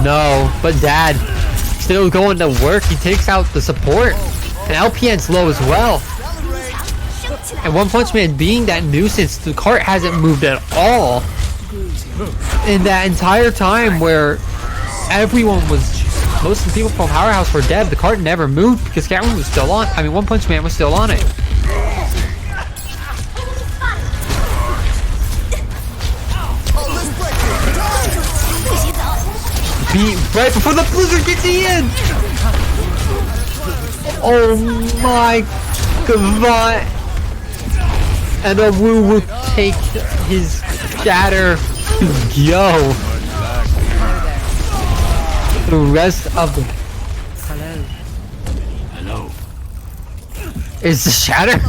No, but Dad still going to work. He takes out the support. And LPN's low as well. And One Punch Man being that nuisance, the cart hasn't moved at all. In that entire time where most of the people from Powerhouse were dead, the cart never moved because Cameron was still on. I mean, One Punch Man was still on it. Right before the blizzard gets in! Oh my god! And then Wu will take his shatter to go. The rest of the... Hello. Is the shatter?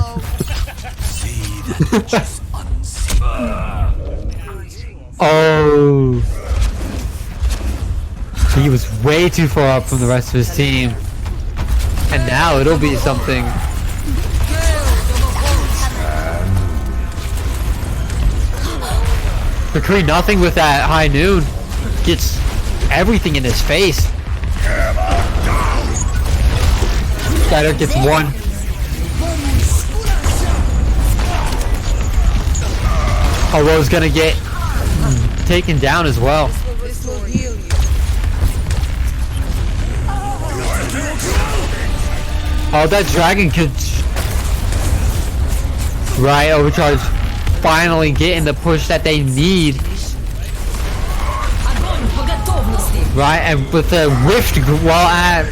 See that which is unseen. Oh. He was way too far up from the rest of his team. And now it'll be something. McCree nothing with that high noon. Gets everything in his face. Shatter gets one. Aro's gonna get taken down as well. Oh, that dragon could... Right, Overcharge finally getting the push that they need. Right, and with the whiffed... I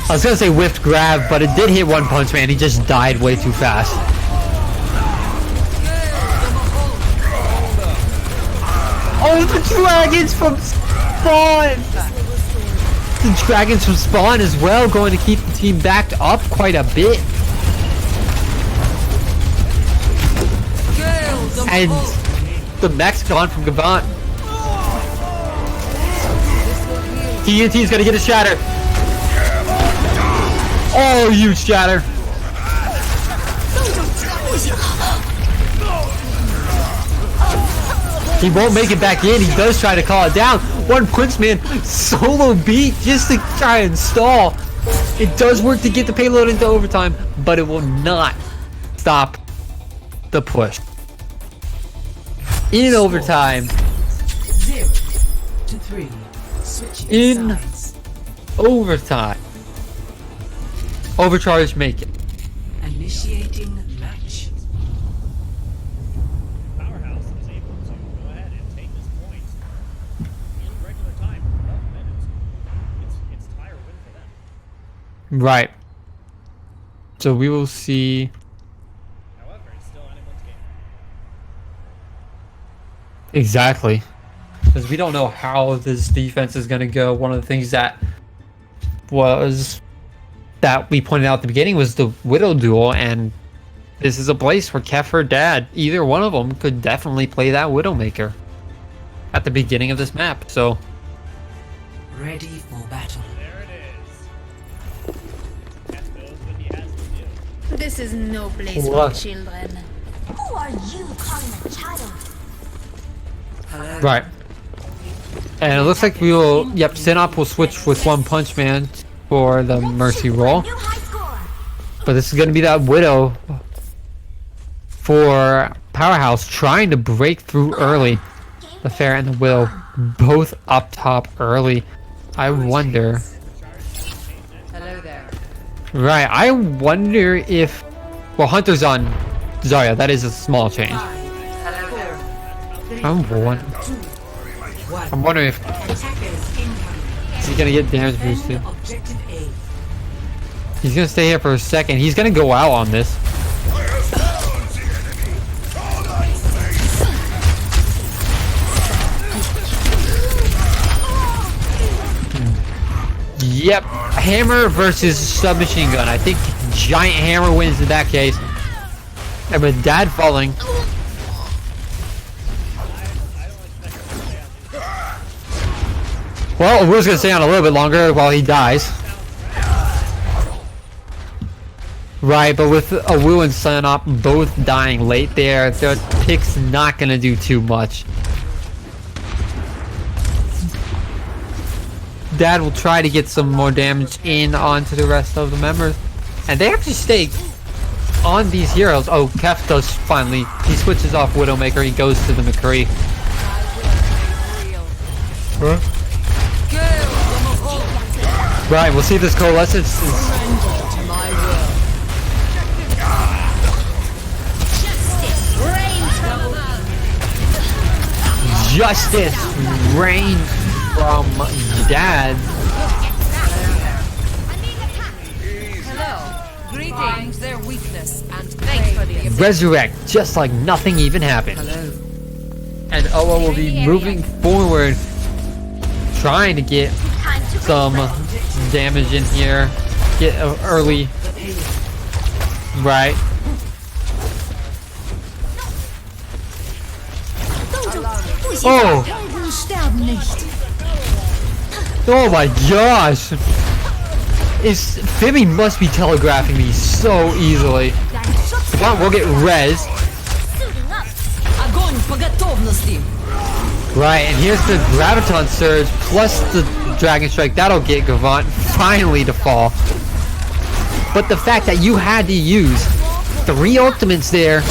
was gonna say whiffed grab, but it did hit One Punch Man. He just died way too fast. Oh, the dragons from Spawn! The dragons from Spawn as well, going to keep the team backed up quite a bit. And the mech's gone from Gavant. TNT's gonna get a shatter. Oh, huge shatter. He won't make it back in. He does try to call it down. One Punch Man solo beat just to try and stall. It does work to get the payload into overtime, but it will not stop the push. In overtime. 0-3. Switching In sides. overtime. Overcharged make it. Initiating match. Powerhouse is able to go ahead and take this point in regular time, 12 minutes. It's Right. So we will see. However, it's still anyone's game. Exactly. Because we don't know how this defense is going to go. One of the things that we pointed out at the beginning was the Widow duel, and this is a place where Kef or Dad, either one of them, could definitely play that Widowmaker at the beginning of this map. So Ready for battle. There it is. Cat knows what he has to do. This is no place What? for children. Who are you calling a child? Hello. right. And it looks like we will. Yep, Sinop will switch with One Punch Man for the Mercy roll. New high score. But this is going to be that Widow for Powerhouse trying to break through early. The Fair and the Widow both up top early. I wonder. Hello there. Right, I wonder if. Well, Hunter's on Zarya. That is a small change. Hello there. I'm wondering if Attackers incoming. he's going to get damage boosted. Defend objective A. He's going to stay here for a second. He's going to go out on this. Yep, hammer versus submachine gun. I think giant hammer wins in that case. And with Dad falling. Well, we're just gonna stay on a little bit longer while he dies. Right, but with Awu and Sunop both dying late there, their pick's not gonna do too much. Dad will try to get some more damage in onto the rest of the members. And they actually stay on these heroes. Oh, Kef does finally. He switches off Widowmaker. He goes to the McCree. Huh? Right, we'll see if this coalescence is... My will. Justice reigns from Dad. Hello. Greetings. Their weakness and thanks for the Resurrect, just like nothing even happened. And Oa will be moving forward, trying to get some damage in here. Get early. Right. Oh! Oh my gosh! Fibby must be telegraphing me so easily. Come on, we'll get res. Suiting up. Огонь по готовности. Right, and here's the Graviton Surge plus the Dragon Strike. That'll get Gavant finally to fall. But the fact that you had to use 3 ultimates there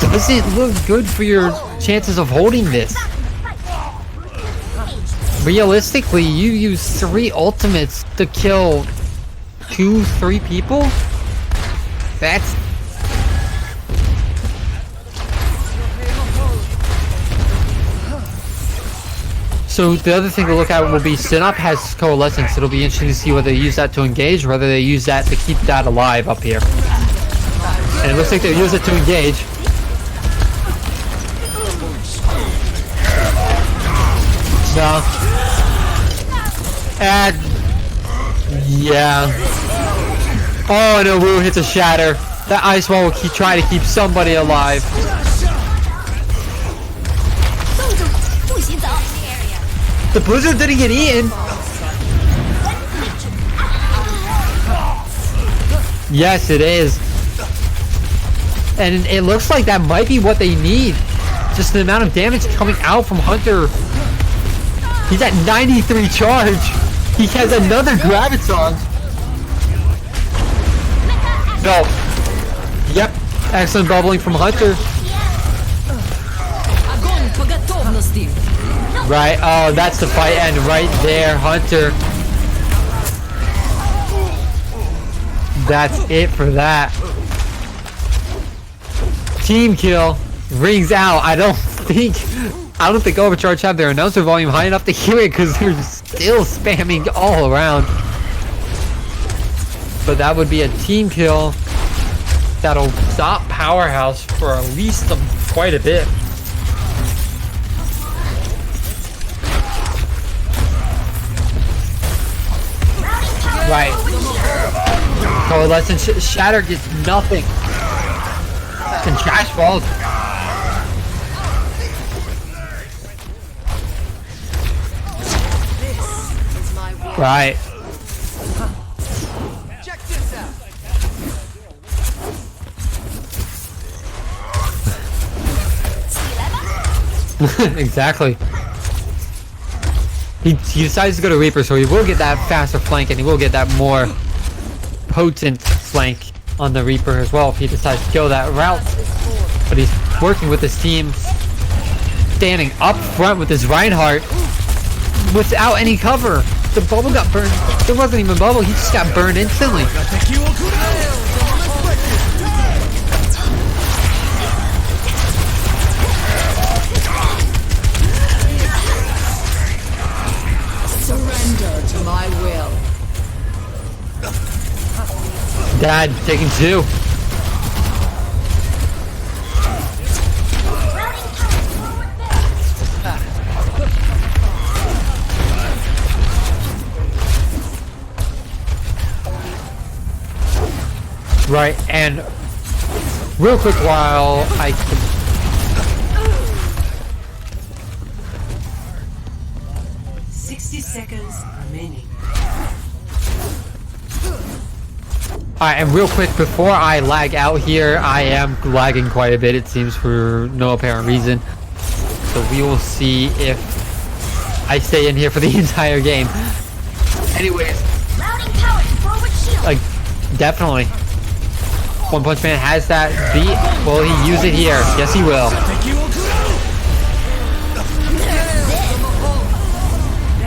doesn't look good for your chances of holding this. Realistically, you use 3 ultimates to kill 2-3 people? That's... So the other thing to look at will be Sinop has Coalescence. It'll be interesting to see whether they use that to engage or whether they use that to keep that alive up here. And it looks like they'll use it to engage. No. And... yeah. Oh, no, Wu hits a shatter. That ice wall will try to keep somebody alive. The blizzard didn't get eaten. Yes, it is. And it looks like that might be what they need. Just the amount of damage coming out from Hunter. He's at 93 charge. He has another Graviton. No. Yep. Excellent bubbling from Hunter. Огонь по готовности. Right. Oh, that's the fight end right there, Hunter. That's it for that. Team kill. Rings out. I don't think Overcharged have their announcer volume high enough to hear it because they're still spamming all around. but that would be a team kill that'll stop Powerhouse for at least quite a bit. Right. Coalescence Shatter gets nothing. And Trash falls. Right. Check this out. Exactly. He decides to go to Reaper, so he will get that faster flank, and he will get that more potent flank on the Reaper as well if he decides to go that route. But he's working with his team, standing up front with his Reinhardt without any cover. The bubble got burned. There wasn't even bubble. He just got burned instantly. Surrender to my will. Dad taking 2. Right, and real quick while I can... 60 seconds remaining. Alright, and real quick before I lag out here, I am lagging quite a bit, it seems, for no apparent reason. So we will see if I stay in here for the entire game. Anyways, Routing power to forward shield. like, definitely. One Punch Man has that beat. Will he use it here? Yes, he will. 30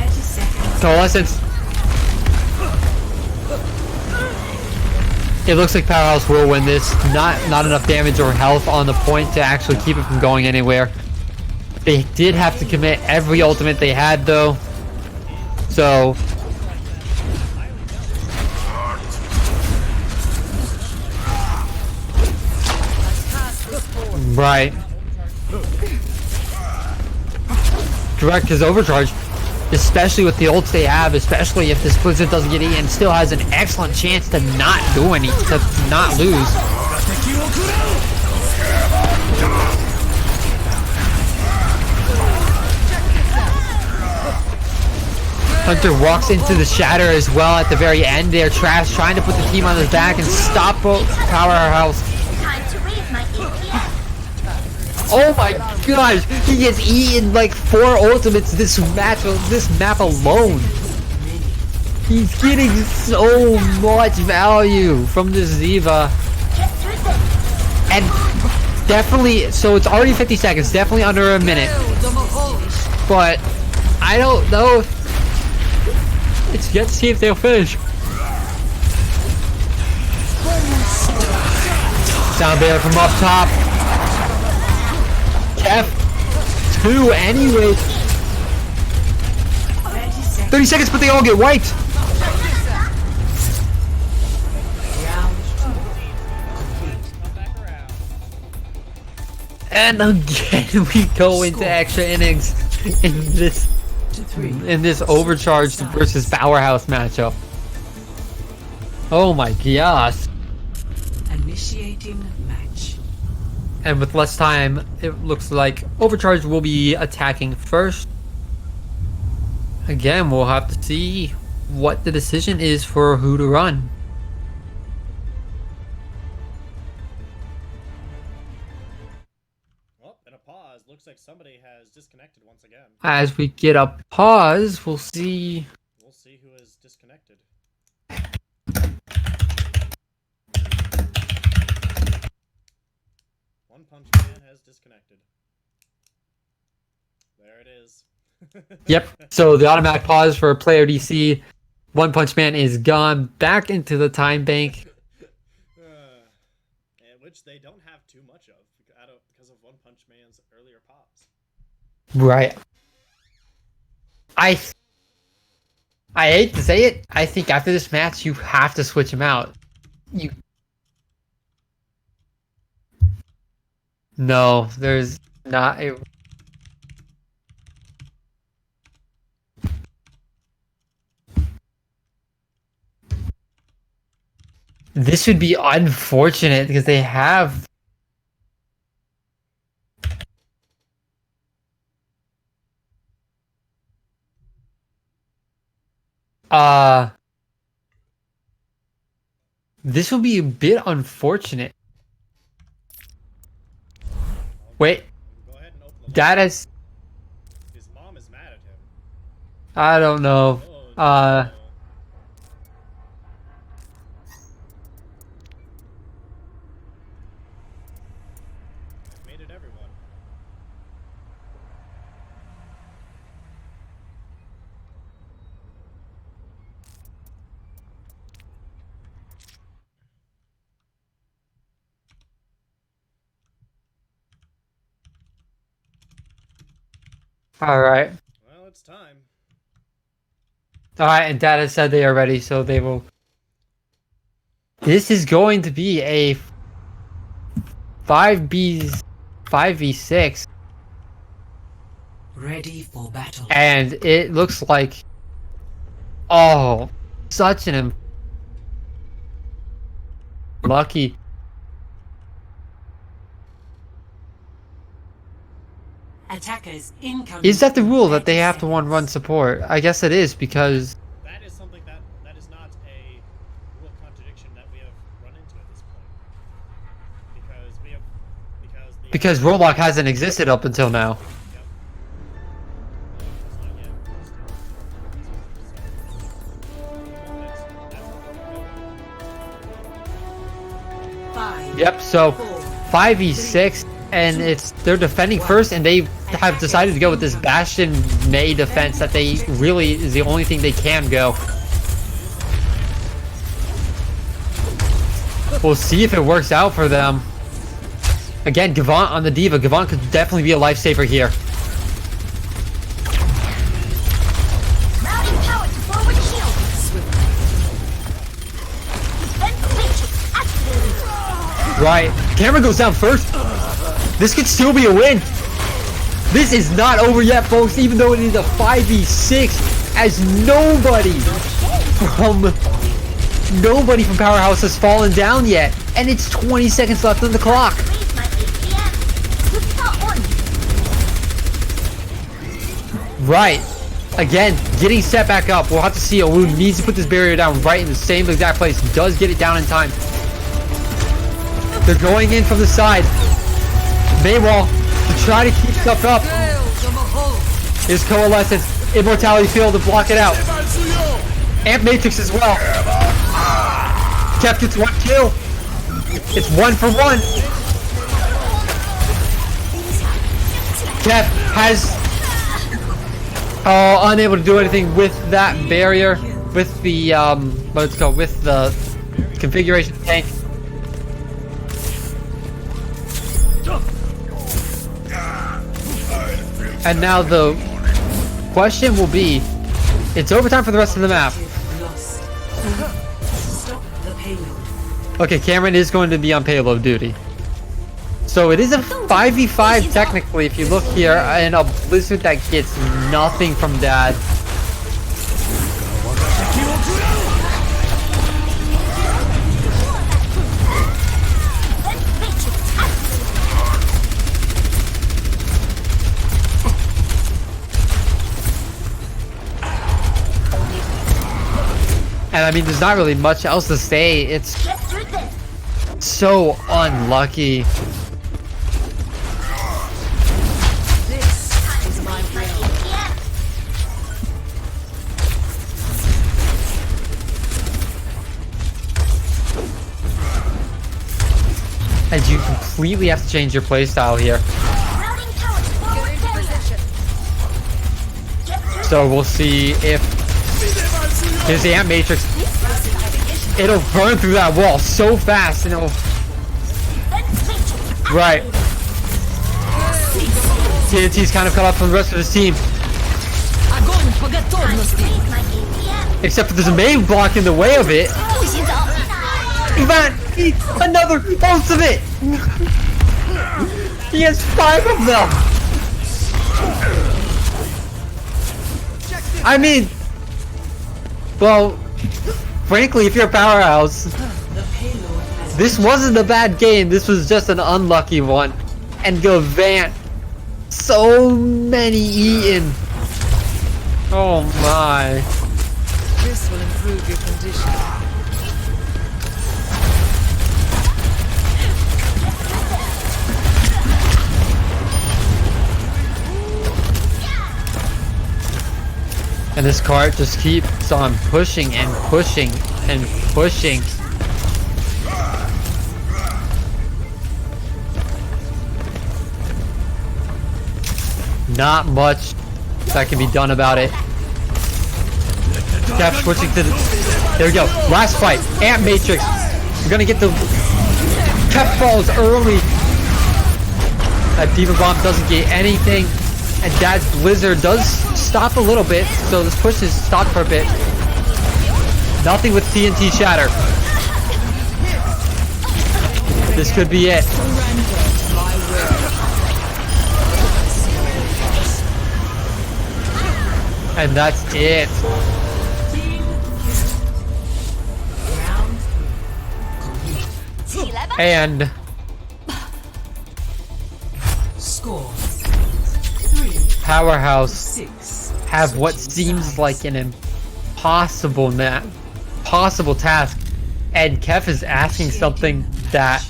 seconds. Coalescence. It looks like Powerhouse will win this. Not enough damage or health on the point to actually keep it from going anywhere. They did have to commit every ultimate they had though. So right. Direct is overcharged. Especially with the ults they have, especially if this Blizzard doesn't get eaten, still has an excellent chance to not do any, to not lose. Hunter walks into the Shatter as well at the very end there. Trash trying to put the team on his back and stop Powerhouse. Time to raise my APM. Oh my gosh, he gets eaten like 4 ultimates this map alone. He's getting so much value from this Ziva. Get through this. And definitely, so it's already 50 seconds, definitely under a minute. But I don't know if it's yet to see if they'll finish. Down there from up top. F2 anyway. 30 seconds, but they all get wiped. And again, we go into extra innings in this Overcharged versus Powerhouse matchup. Oh my gosh. Initiating match. And with less time, it looks like Overcharged will be attacking first. Again, we'll have to see what the decision is for who to run. Well, and a pause. Looks like somebody has disconnected once again. As we get a pause, we'll see. We'll see who is disconnected. One Punch Man has disconnected. There it is. Yep. So the automatic pause for player DC. One Punch Man is gone back into the time bank. And which they don't have too much of because of One Punch Man's earlier pops. Right. I hate to say it, I think after this match, you have to switch him out. No, there's not a... This would be unfortunate because they have... This would be a bit unfortunate. Wait, Go ahead and open the that is... His mom is mad at him. I don't know. Oh, no. I've made it everyone. Alright. Well, it's time. Alright, and Data said they are ready, so they will... This is going to be a 5v6, Ready for battle. and it looks like... Oh, such an... Lucky. Attackers incoming. Is that the rule that they have to one-run support? I guess it is, because... That is something that is not a rule contradiction that we have run into at this point. Because we have Because Roblox hasn't existed up until now. Yep. It's not yet. Five, Yep, so... 4, 5v6, and they're defending first, and they have decided to go with this Bastion May defense that they really is the only thing they can go. We'll see if it works out for them. Again, Gavant on the Diva. Gavant could definitely be a lifesaver here. Mounting power to forward shield. Defense matrix activated. Right. Camera goes down first. This could still be a win. This is not over yet, folks, even though it is a 5v6, as nobody from Powerhouse has fallen down yet. And it's 20 seconds left on the clock. Raise my APM. Without one. Right. Again, getting set back up. We'll have to see. Owu needs to put this barrier down right in the same exact place. Does get it down in time. They're going in from the side. Maywall to try to keep stuff up. Is Coalescence. Immortality Field to block it out. Amp Matrix as well. Kev gets one kill. It's 1 for 1. Kev has unable to do anything with that barrier, with the what's it called, with the configuration tank. And now the question will be, it's overtime for the rest of the map. lost. Stop the payload. Okay, Cameron is going to be on payload duty. So it is a 5v5 technically if you look here, and a Blizzard that gets nothing from Dad. Defense matrix activated. And I mean, there's not really much else to say. It's Get through this. so unlucky. This is my My will. APM. And you completely have to change your playstyle here. Routing power to forward barrier. Get through. So we'll see if... Here's the Amp Matrix. It'll burn through that wall so fast, and it'll... Defense matrix Right. TNT's kind of cut off from the rest of his team. Огонь по готовности. Raise my APM. Except for there's a main block in the way of it. 不许走！ Ivan, another ultimate! He has 5 of them! I mean, well, frankly, if you're a Powerhouse, this wasn't a bad game, this was just an unlucky one. And Gavant, so many eaten. Oh my. This will improve your condition. And this cart just keeps on pushing and pushing and pushing. Not much that can be done about it. Cap switching to the... There we go. Last fight. Ant Matrix. We're gonna get the... Cap falls early. That Diva Bomb doesn't get anything. And Dad's Blizzard does stop a little bit, so this push is stopped for a bit. Nothing with TNT Shatter. This could be it. And that's it. And Score Powerhouse 6. have what seems like an impossible possible task, and Kef is asking something that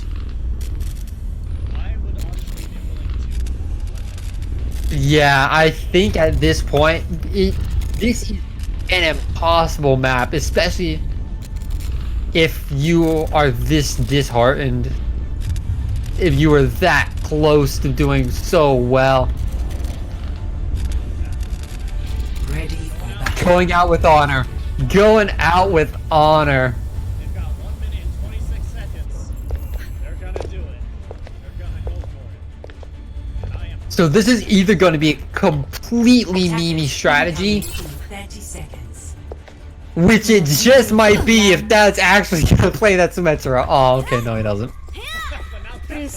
I would honestly be willing to. yeah, I think at this point this is an impossible map, especially if you are this disheartened, if you were that close to doing so well. Ready for battle. Going out with honor. Going out with honor. They've got 1 minute and 26 seconds. They're gonna do it. They're gonna go for it. And I am. So this is either going to be a completely memey strategy, 30 seconds. which it just might be if Dad's actually going to play that Symmetra. Oh, okay, no he doesn't.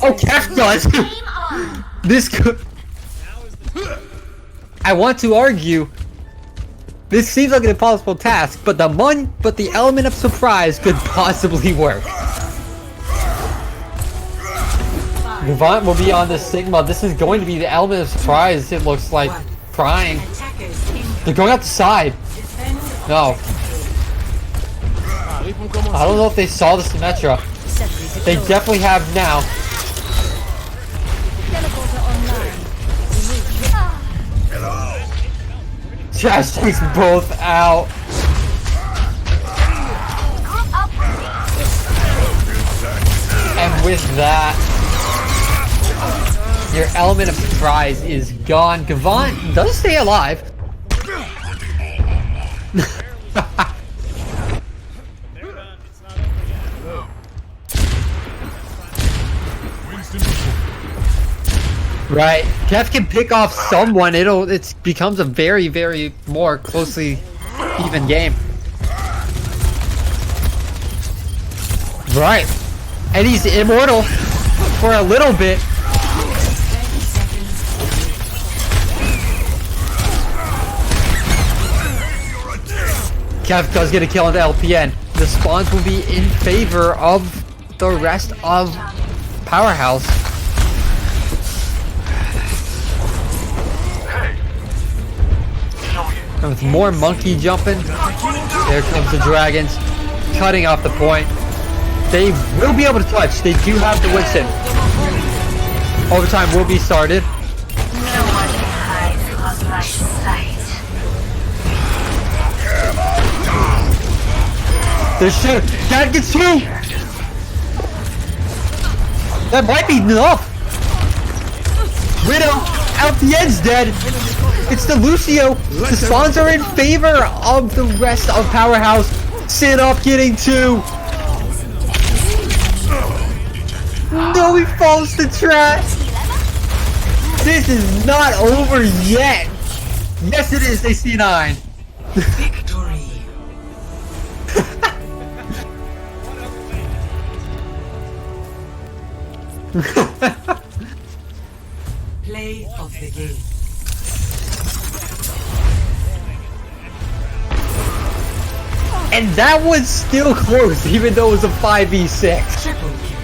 Oh, Kef does! Game on! This could... Now is the time. I want to argue this seems like an impossible task, but the element of surprise could possibly work. Gavant will be on the Sigma. This is going to be the element of surprise, it looks like. Trying. Attackers They're going out the side. defend No. I don't know if they saw the Symmetra. They definitely have now. Trash takes both out. And with that, your element of surprise is gone. Gavant does stay alive. They're done. It's not over yet. Right. Kef can pick off someone. It becomes a very, very more closely even game. Right. And he's immortal for a little bit. Kev does get a kill on the LPN. The spawns will be in favor of the rest of Powerhouse. And with more monkey jumping, there comes the dragons, cutting off the point. They will be able to touch. They do have the Winston. Overtime will be started. No one can hide from my sight. There's two. That gets 2. That might be enough. Widow, LPN's dead. It's the Lucio. The spawns are in favor of the rest of Powerhouse. Sin off getting 2. No, he falls to trash. This is not over yet. Yes, it is. They see 9. victory. Play of the game. And that was still close, even though it was a 5v6. Triple kill.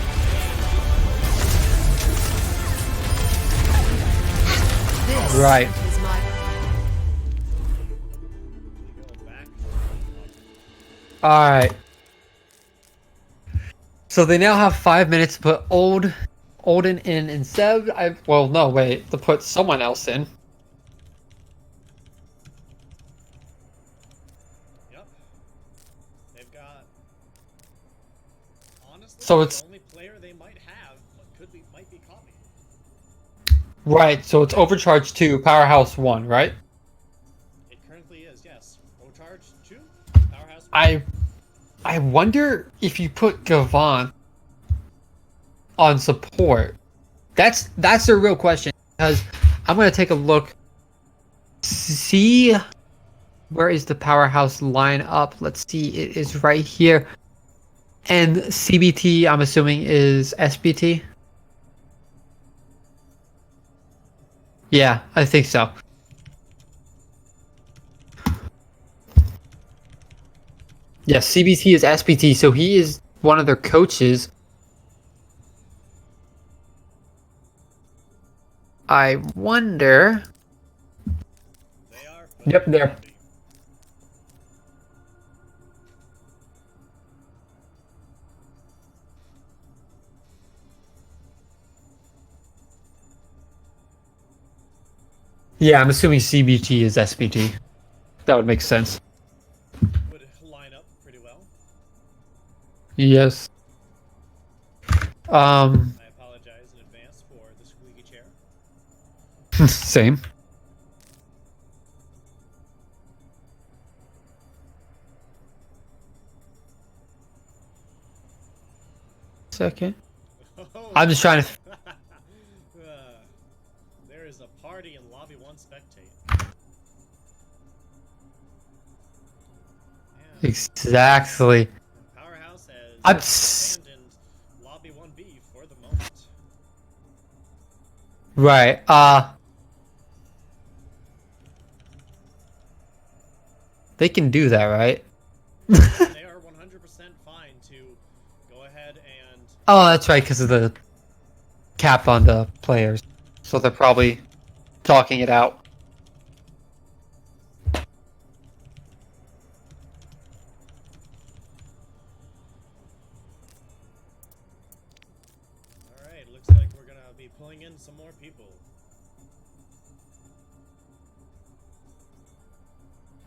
Right. Alright. So they now have 5 minutes to put Olden in instead. Well, no, wait. To put someone else in. Yep. They've got. Honestly, So it's the only player they might have might be Coffee. right. So it's Overcharged 2, Powerhouse 1, right? It currently is, yes. Overcharged 2, Powerhouse 1. I wonder if you put Gavant on support. That's the real question, because I'm gonna take a look. See, where is the Powerhouse line up? Let's see, it is right here. And CBT, I'm assuming, is SBT. Yeah, I think so. Yes, CBT is SBT, so he is one of their coaches. I wonder. They are. Yep, there. Yeah, I'm assuming CBT is SBT. That would make sense. Would line up pretty well. Yes. I apologize in advance for the squeaky chair. Same. Second. I'm just trying to. There is a party in lobby 1 spectate. And Exactly. Powerhouse I'm has abandoned lobby 1B for the moment. right. They can do that, right? They are 100% fine to go ahead and Oh, that's right, because of the cap on the players. So they're probably talking it out. Alright, looks like we're gonna be pulling in some more people.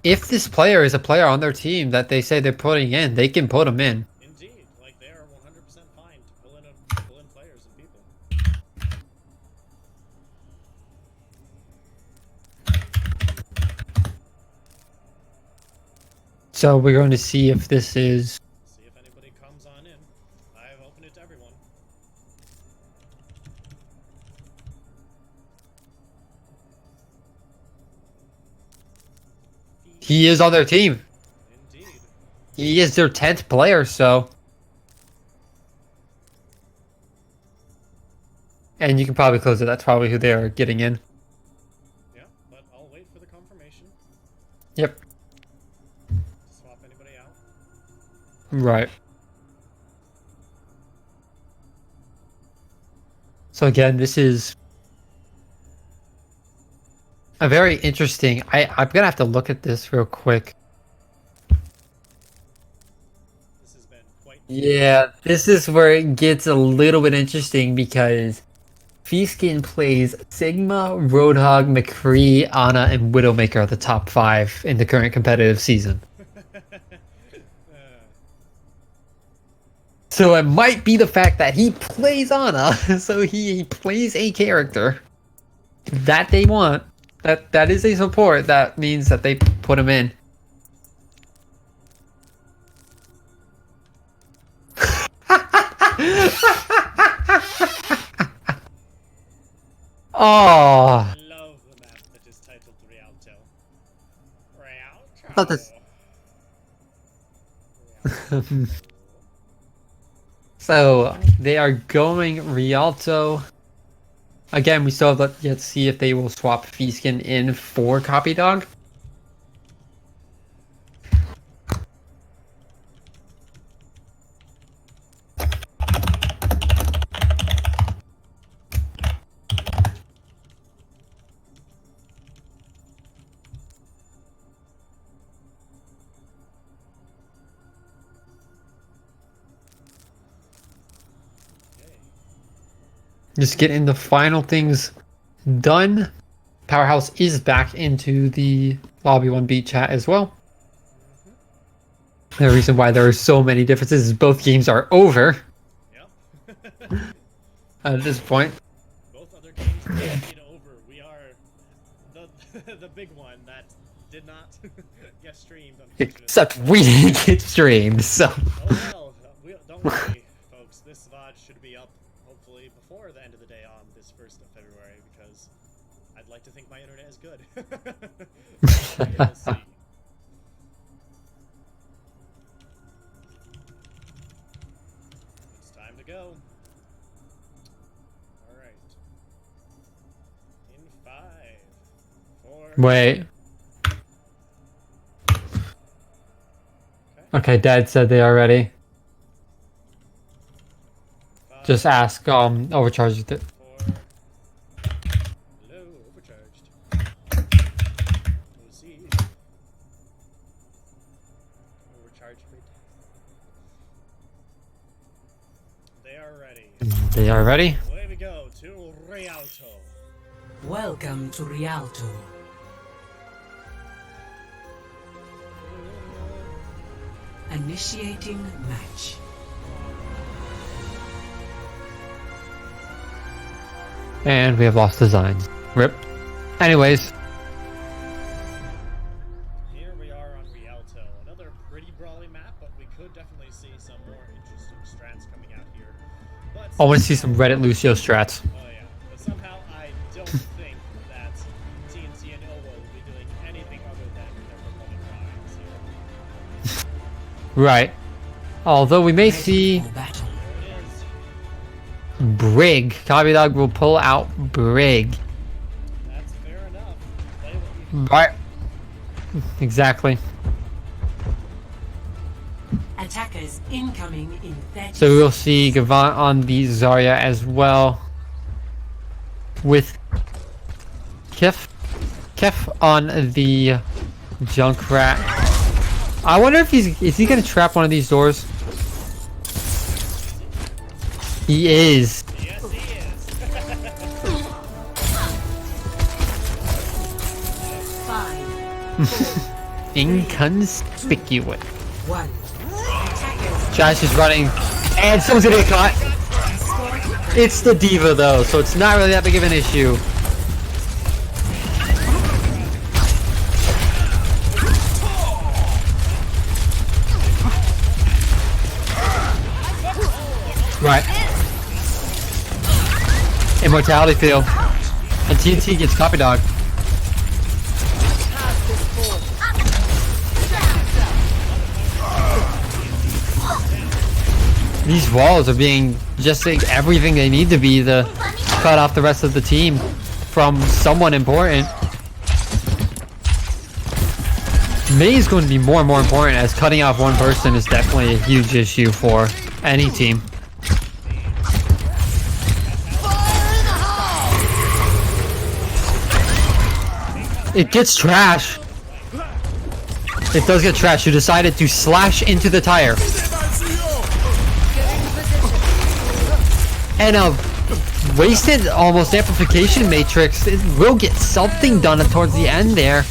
If this player is a player on their team that they say they're putting in, they can put them in. Indeed, like they are 100% fine to pull in players and people. So we're going to see if this is. See if anybody comes on in. I have opened it to everyone. He is on their team. Indeed. He is their 10th player, so. And you can probably close it. That's probably who they are getting in. Yeah, but I'll wait for the confirmation Yep. to swap anybody out. Right. So again, this is a very interesting. I'm gonna have to look at this real quick. This has been quite. Yeah, this is where it gets a little bit interesting because Feaskin plays Sigma, Roadhog, McCree, Ana, and Widowmaker are the top 5 in the current competitive season. So it might be the fact that he plays Ana, so he plays a character that they want. That is a support. That means that they put him in. Oh, I love the map that is titled Rialto. Rialto. thought that's- So they are going Rialto. Again, we still have yet to see if they will swap Feeskin in for Copy Dog. Just getting the final things done. Powerhouse is back into the Lobby 1B chat as well. The reason why there are so many differences is both games are over. Yep. At this point. Both other games are over. We are the big one that did not get streamed. Except we didn't get streamed, so. Oh well, don't worry, folks. This VOD should be up hopefully before the end of the day on this 1st of February because I'd like to think my internet is good. We'll see. It's time to go. Alright. In 5, 4... Wait. Okay, Dad said they are ready. 5, Just ask, Overcharged. 4... Hello, Overcharged. OC. Overcharged. They are ready. They are ready? Away we go to Rialto. Welcome to Rialto. Initiating match. And we have lost designs. Rip. Anyways. Here we are on Rialto. Another pretty brawly map, but we could definitely see some more interesting strats coming out here. But I want to see some Reddit Lucio strats. oh yeah. But somehow I don't think that TNT and Ilwo will be doing anything other than their opponent lines here. Right. Although we may see For battle. There it is. Brig. Copy Dog will pull out Brig. That's fair enough. Play what you Right. Exactly. Attackers incoming in 30 So we'll see Gavant on the Zarya as well. With Kef on the Junkrat. I wonder if is he gonna trap one of these doors? He is. Yes, he is. 5, Inconspicuous. 1. Attackers Josh is running, and someone's gonna get caught. It's the Diva though, so it's not really that big of an issue. Right. Immortality field. And TNT gets Copy Dog. These walls are being just like everything they need to be to cut off the rest of the team from someone important. May is going to be more and more important as cutting off one person is definitely a huge issue for any team. It gets trash. It does get trash. You decided to slash into the tire. And a wasted almost amplification matrix. It will get something done towards the end there.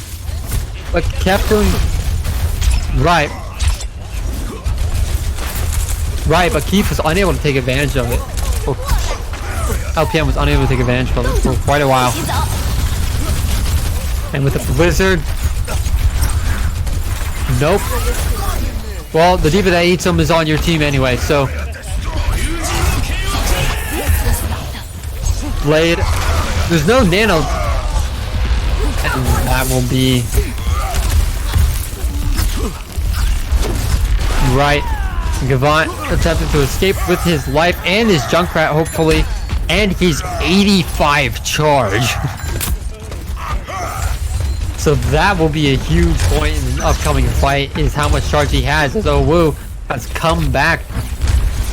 But kept doing... Right. Right, but Keith was unable to take advantage of it. Or LPM was unable to take advantage of it for quite a while. And with the blizzard... Nope. Well, the Diva that eats them is on your team anyway, so... Blade. There's no nano. And that will be... Right. Gavant attempting to escape with his life and his Junkrat, hopefully, and his 85 charge. So that will be a huge point in the upcoming fight, is how much charge he has, as Owu has come back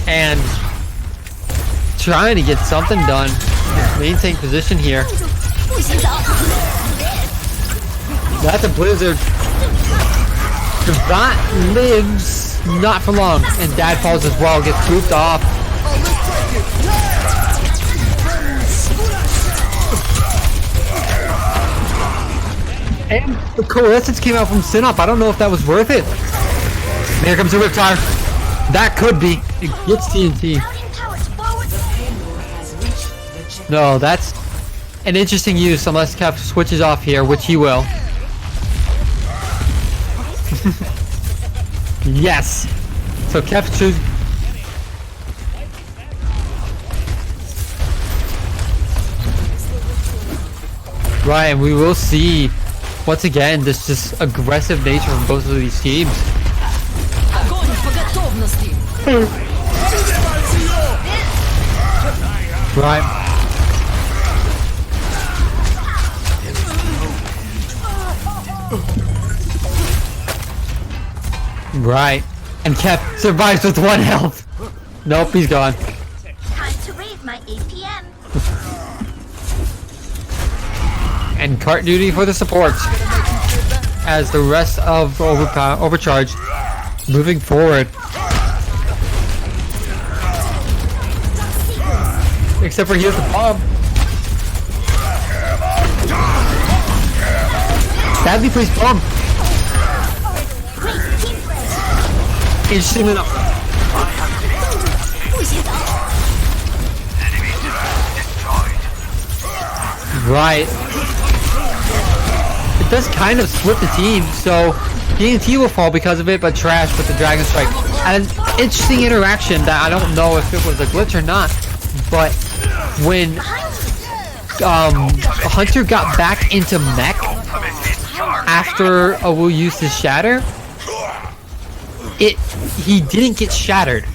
and trying to get something done. Maintain position here. That's a blizzard. Gavant lives not for long, and Dad falls as well, gets grouped off. And the coalescence came out from Sinop. I don't know if that was worth it. Here comes the Riptire. That could be. It gets TNT. No, that's an interesting use unless Kef switches off here, which he will. Yes. So Kef choose. Right, and we will see once again this just aggressive nature from both of these teams. Right. Right. And Kef survives with 1 health. Nope, he's gone. Time to raise my APM. And cart duty for the supports. As the rest of Overcharged moving forward. Except for here's the bomb. Sadly, please bomb. Interesting enough. Right. It does kind of split the team, so TNT will fall because of it, but Trash with the Dragon Strike. And an interesting interaction that I don't know if it was a glitch or not, but when Hunter got back into mech after Owu used his Shatter, he didn't get shattered.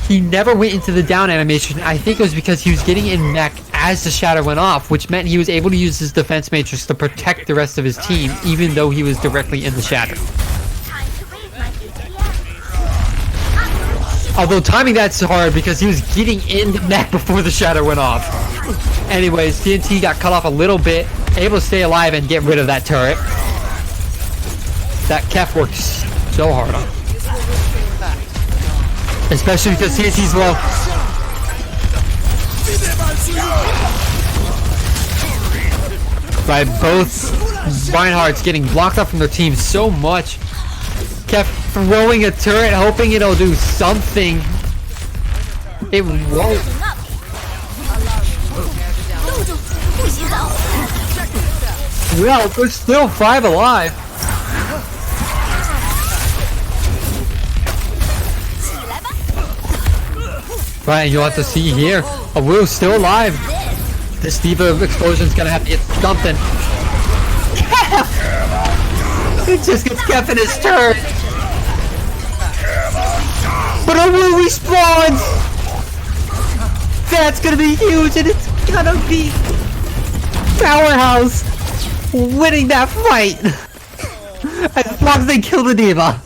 He never went into the down animation. I think it was because he was getting in mech as the shatter went off, which meant he was able to use his defense matrix to protect the rest of his team, even though he was directly in the shatter. Although timing that's hard because he was getting in mech before the shatter went off. Anyways, TNT got cut off a little bit, able to stay alive and get rid of that turret. That Kef works so hard on. Especially because TNT's low. By both Reinhardt's getting blocked up from their team so much. Kept throwing a turret, hoping it'll do something. It won't. Well, there's still 5 alive. Right, you'll have to see here. Awu's still alive. This D.Va explosion's gonna have to get something. It just gets Kef in his turn. But Awu respawns! That's gonna be huge, and it's gonna be Powerhouse winning that fight. As long as they kill the D.Va.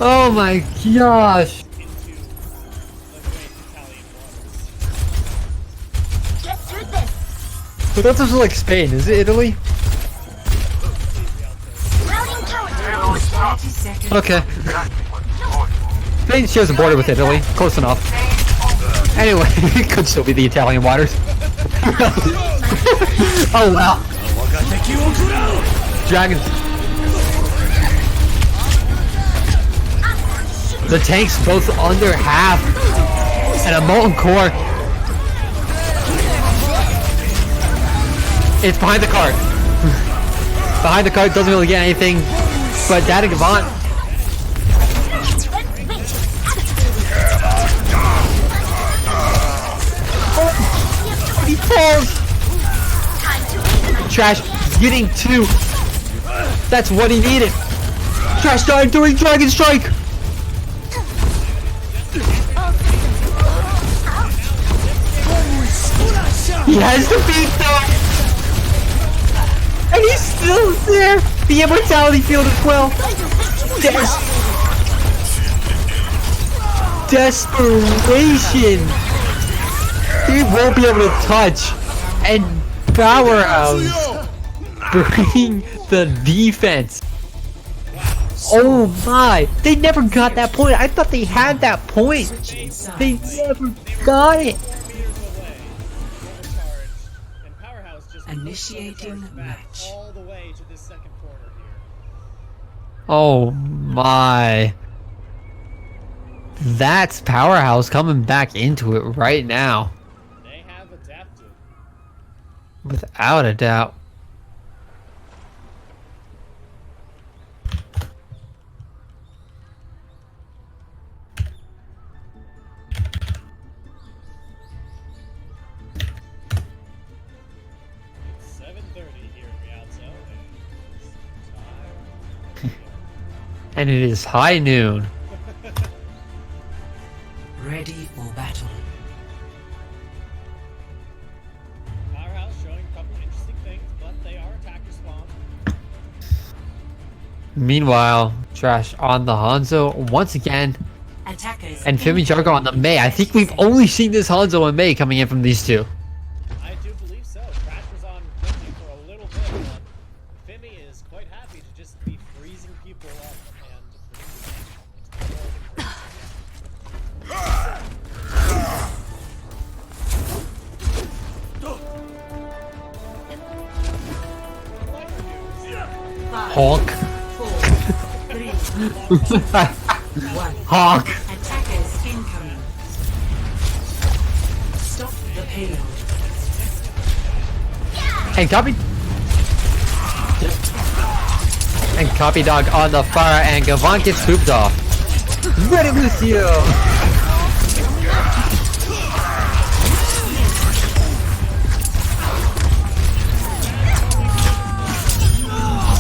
Oh my gosh. But that's also like Spain, is it Italy? Okay. Spain shares a border with Italy, close enough. Anyway, it could still be the Italian waters. Oh wow. Dragons. The tank's both under half and a molten core. It's behind the cart. Behind the cart doesn't really get anything, but Dad and Gavant. Oh, he falls. Trash getting 2. That's what he needed. Trash died during Dragon Strike! He has the beat though! And he's still there! The immortality field as well! Desperation! He won't be able to touch! And Powerhouse bring the defense! Oh my! They never got that point! I thought they had that point! Switching They sides. never got it! And Powerhouse just Initiating Overcharged back match. all the way to this second corner here. Oh my. That's Powerhouse coming back into it right now. They have adapted. Without a doubt. It's 7:30 here in Rialto, and it's time. And it is high noon. Ready for battle. Powerhouse showing a couple interesting things, but they are attacker spawn. Meanwhile, Trash on the Hanzo once again. Attackers. And Fimi Jargo on the Mei. I think we've only seen this Hanzo and Mei coming in from these two. I do believe so. Crash was on Genji for a little bit, but Fimi is quite happy to just be freezing people up and bringing them Honk. 4, 3, 1. Honk. Attackers incoming. Stop the payload. And copy. And copy dog on the fire, and Gavant gets scooped off. Ready, Lucio.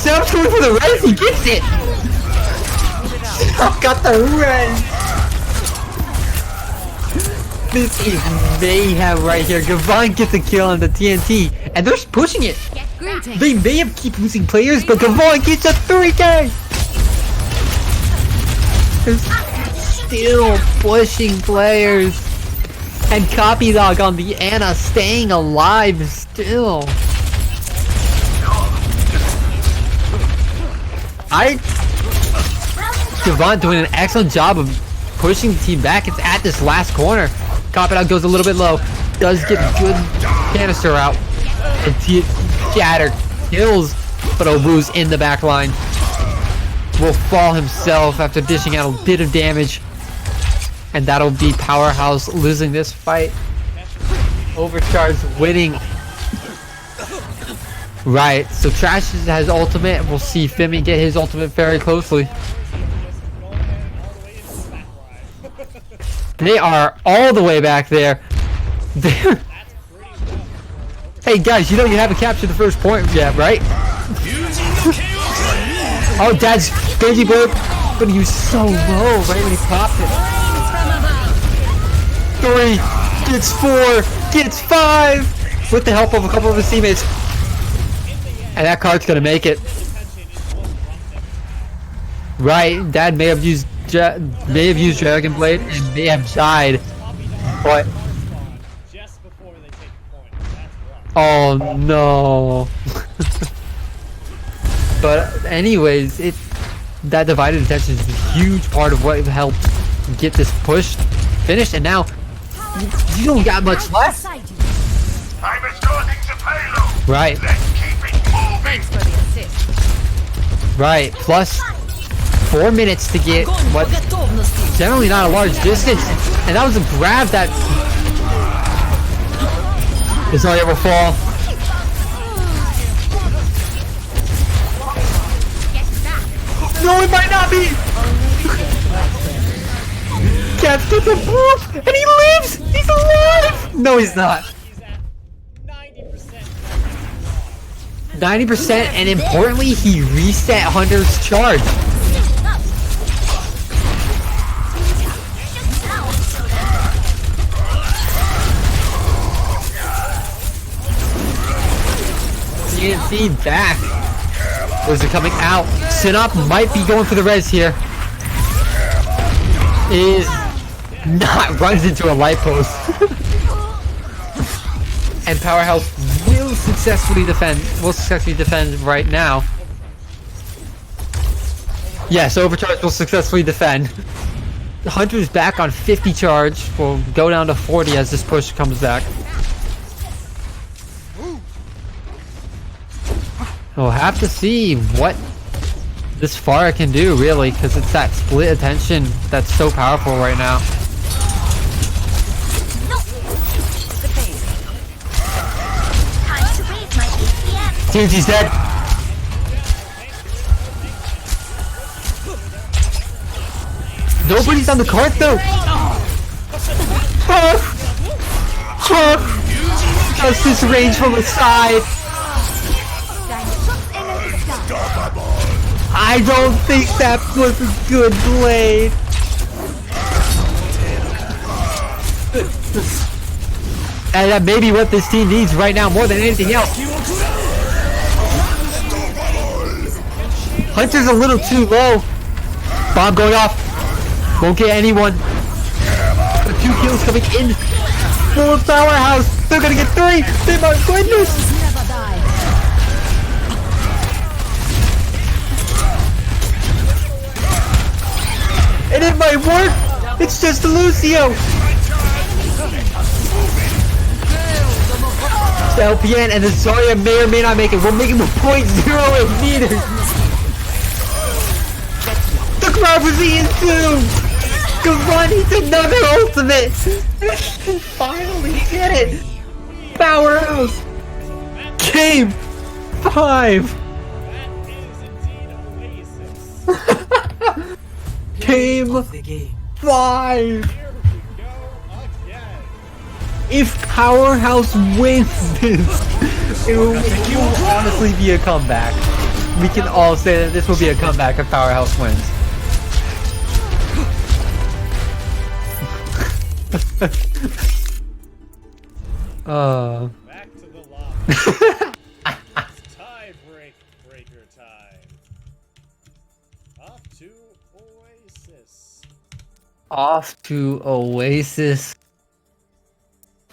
Sam's going for the res. He gets it. Sam got the res. This is mayhem right here. Gavant gets a kill on the TNT, and they're pushing it. They may have keep losing players, but Gavant gets a 3K. They're still pushing players, and Copy Dog on the Ana staying alive still. Gavant doing an excellent job of pushing the team back. It's at this last corner. Copy Dog goes a little bit low. Does get a good canister out. And Shatter kills, but Obu's in the back line. Will fall himself after dishing out a bit of damage. And that'll be Powerhouse losing this fight. Overcharged winning. Right, so Trash has ultimate. We'll see Fimi get his ultimate very closely. They are all the way back there. They're... Hey guys, you know you haven't captured the first point yet, right? Oh, Dad's crazy blip, but he was so low right when he popped it. 3, gets 4, gets 5, with the help of a couple of his teammates. And that card's gonna make it. Right, Dad may have used Dragon Blade and may have died, but just before they take a point. That's rough. oh no. But anyways, that divided attention is a huge part of what helped get this push finished, and now you don't got much left. I'm escorting the payload. Right, Let's keep it moving. right. Plus 4 minutes to get what's generally not a large distance, and that was a grab that is not ever fall. No, it might not be. Cat gets a boost, and he lives. He's alive. No, he's not. He's at 90%. 90%, and importantly, he reset Hunter's charge. TNT back. Those are coming out. Synop might be going for the res here. Is not, runs into a light post. And Powerhouse will successfully defend right now. Yes, Overcharged will successfully defend. The Hunter's back on 50 charge. Will go down to 40 as this push comes back. We'll have to see what this Pharah can do, really, because it's that split attention that's so powerful right now. Time to raise my ATM. TNT's dead. Nobody's on the cart though. Just this range from the side. I don't think that was a good blade. And that may be what this team needs right now more than anything else. Hunter's a little too low. Bomb going off. Won't get anyone. The 2 kills coming in for Powerhouse. They're gonna get 3. My goodness. And it might work. It's just Lucio. The LPN and the Zarya may or may not make it. We're making the 0.08 meters. The crowd was eating too. Gavon needs another ultimate! Finally get it! Powerhouse! Game 5! Game of the game. 5! If Powerhouse wins this, it will honestly be a comeback. We can all say that this will be a comeback if Powerhouse wins. Back to the lobby. It's breaker time. Off to Oasis. Off to Oasis.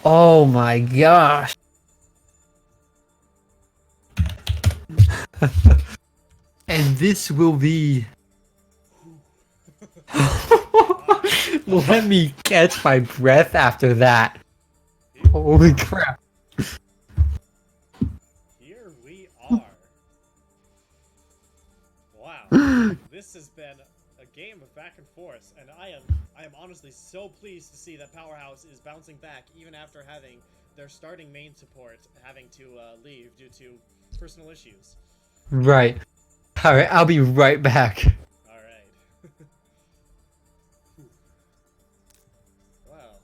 Oh my gosh. And this will be... Let me catch my breath after that. Holy crap. Here we are. Wow. This has been a game of back and forth, and I am honestly so pleased to see that Powerhouse is bouncing back even after having their starting main support having to leave due to personal issues. Right. Alright, I'll be right back. Alright. Well.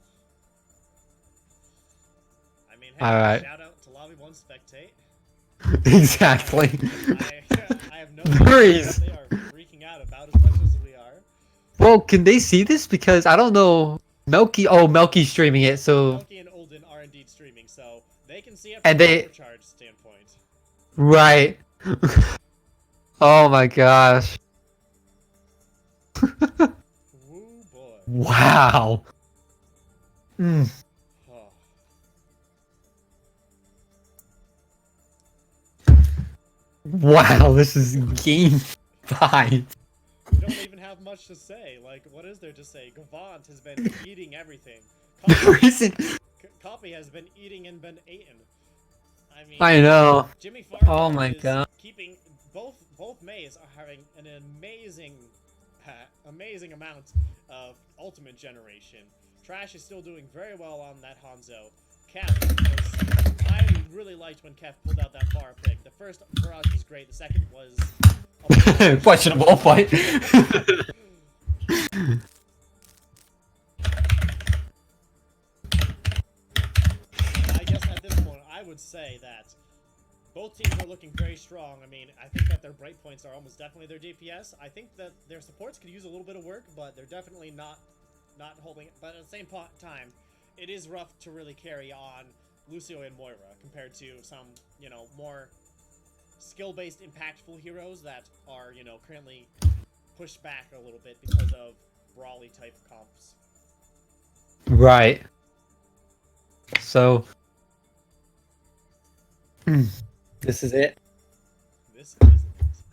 I mean, hey, Alright. shout out to Lobby 1 Spectate. Exactly. I have no There idea is. that they are freaking out about as much as we are. Well, can they see this? Because I don't know. Melky's streaming it, so... Melky and Olden are indeed streaming, so they can see it from And an they- Overcharged standpoint. Right. Oh my gosh. Woo boy. Wow. Mm. Oh. Wow, this is game 5. We don't even have much to say. Like, what is there to say? Gavant has been eating everything. The reason... Copy has been eating and been eaten. I mean, I know. Jimmy Farmer Oh my is God. keeping both Mays are having an amazing amount of ultimate generation. Trash is still doing very well on that Hanzo. I really liked when Kef pulled out that far pick. The first barrage was great. The second was Questionable, but... I guess at this point, I would say that both teams are looking very strong. I mean, I think that their breakpoints are almost definitely their DPS. I think that their supports could use a little bit of work, but they're definitely not holding it. But at the same time, it is rough to really carry on Lucio and Moira compared to some, more skill-based, impactful heroes that are, you know, currently pushed back a little bit because of brawly type comps. Right. So, this is it. This is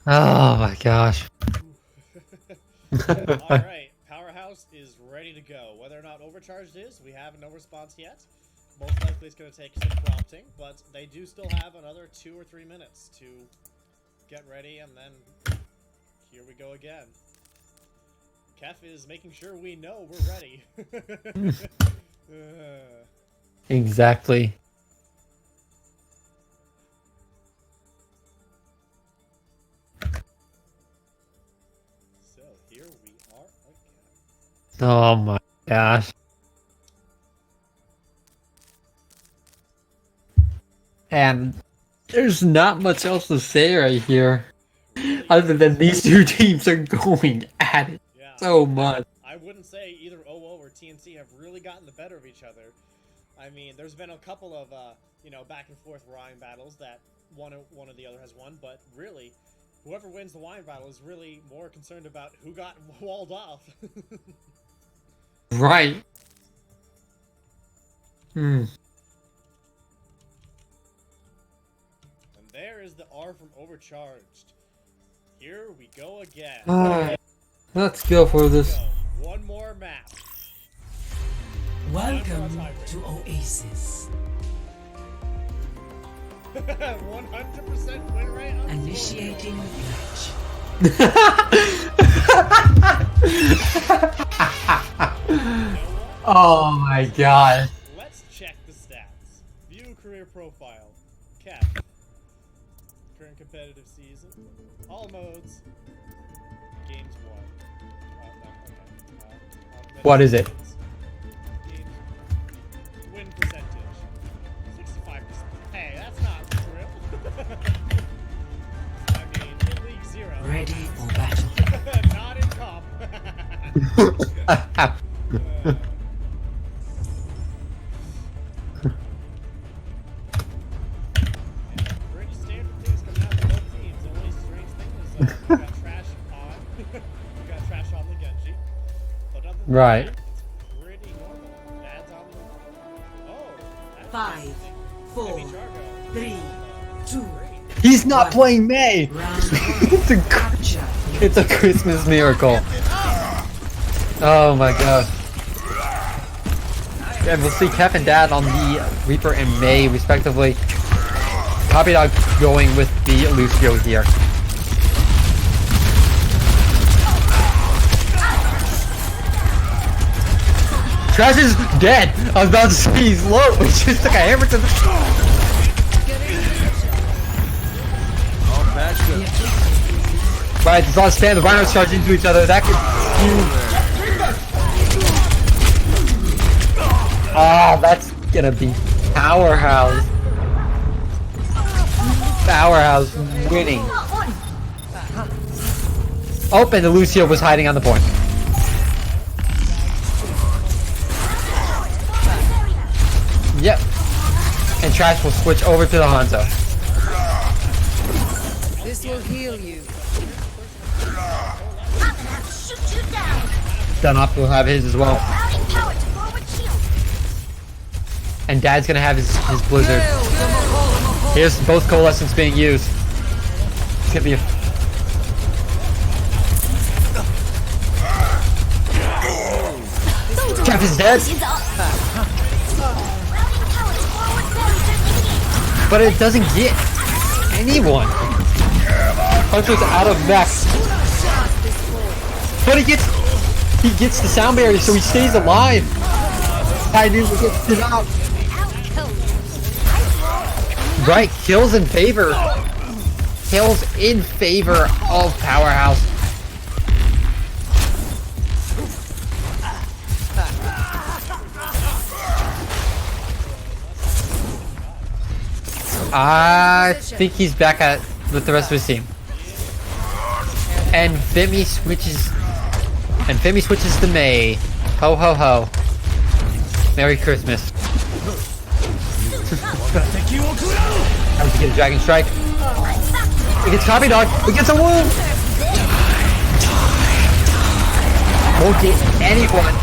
Oh my gosh. it. All right, Powerhouse is ready to go. Whether or not Overcharged is, we have no response yet. Most likely it's going to take some prompting, but they do still have another 2 or 3 minutes to get ready, and then here we go again. Kef is making sure we know we're ready. Exactly. So here we are again. Oh my gosh. And there's not much else to say right here, other than these two teams are going at it Yeah. so much. I wouldn't say either OO or TNC have really gotten the better of each other. I mean, there's been a couple of, you know, back and forth Rhyme battles that one or the other has won, but really, whoever wins the wine battle is really more concerned about who got walled off. Right. And there is the R from Overcharged. Here we go again. Alright. Let's go for this. Go. One more map. Welcome to Oasis. 100% win rate on Initiating match. Oh my god. Let's check the stats. View career profile. Cap. Current competitive season. All modes. Games won. Okay. What is it? Games win percentage. 65%. Hey, that's not true. I mean, in League 0. Ready for battle. Not in comp. Pretty standard things coming out of both teams. The only strange thing is we got trash on. We got trash on the Genji. But other than Right. that, it's pretty normal. Dad's on the. Oh, that's 5, interesting. 4, Heavy Jargo. 3, 2, He's not playing May! round It's a, capture. it's a Christmas miracle. Oh my god. Yeah, we'll see Kef and Dad on the Reaper and May, respectively. Copy Dog going with the Lucio here. Trash is dead! I was about to say he's low, he just took a hammer to the... Right, it's on stand, the Rhinos charge into each other, that could... Ah, that's gonna be Powerhouse. Powerhouse winning. Oh, and the Lucio was hiding on the point. Yep. And Trash will switch over to the Hanzo. This will heal you. I'm gonna have to shoot you down. Dunlop will have his as well. Routing power to forward shield. And Dad's gonna have his Blizzard. Here's both Coalescence being used. It's gonna be a... Jeff is dead, Is up. Routing power to forward barrier. but it doesn't get anyone. Hunter's out of max. But he gets the sound barrier, so he stays alive. I knew we get it out. Right, kills in favor. Kills in favor of Powerhouse. I think he's back with the rest of his team. And Femi switches to May. Ho ho ho. Merry Christmas. Time to get a Dragon Strike. It gets copy dog. It gets a wound. Won't get anyone.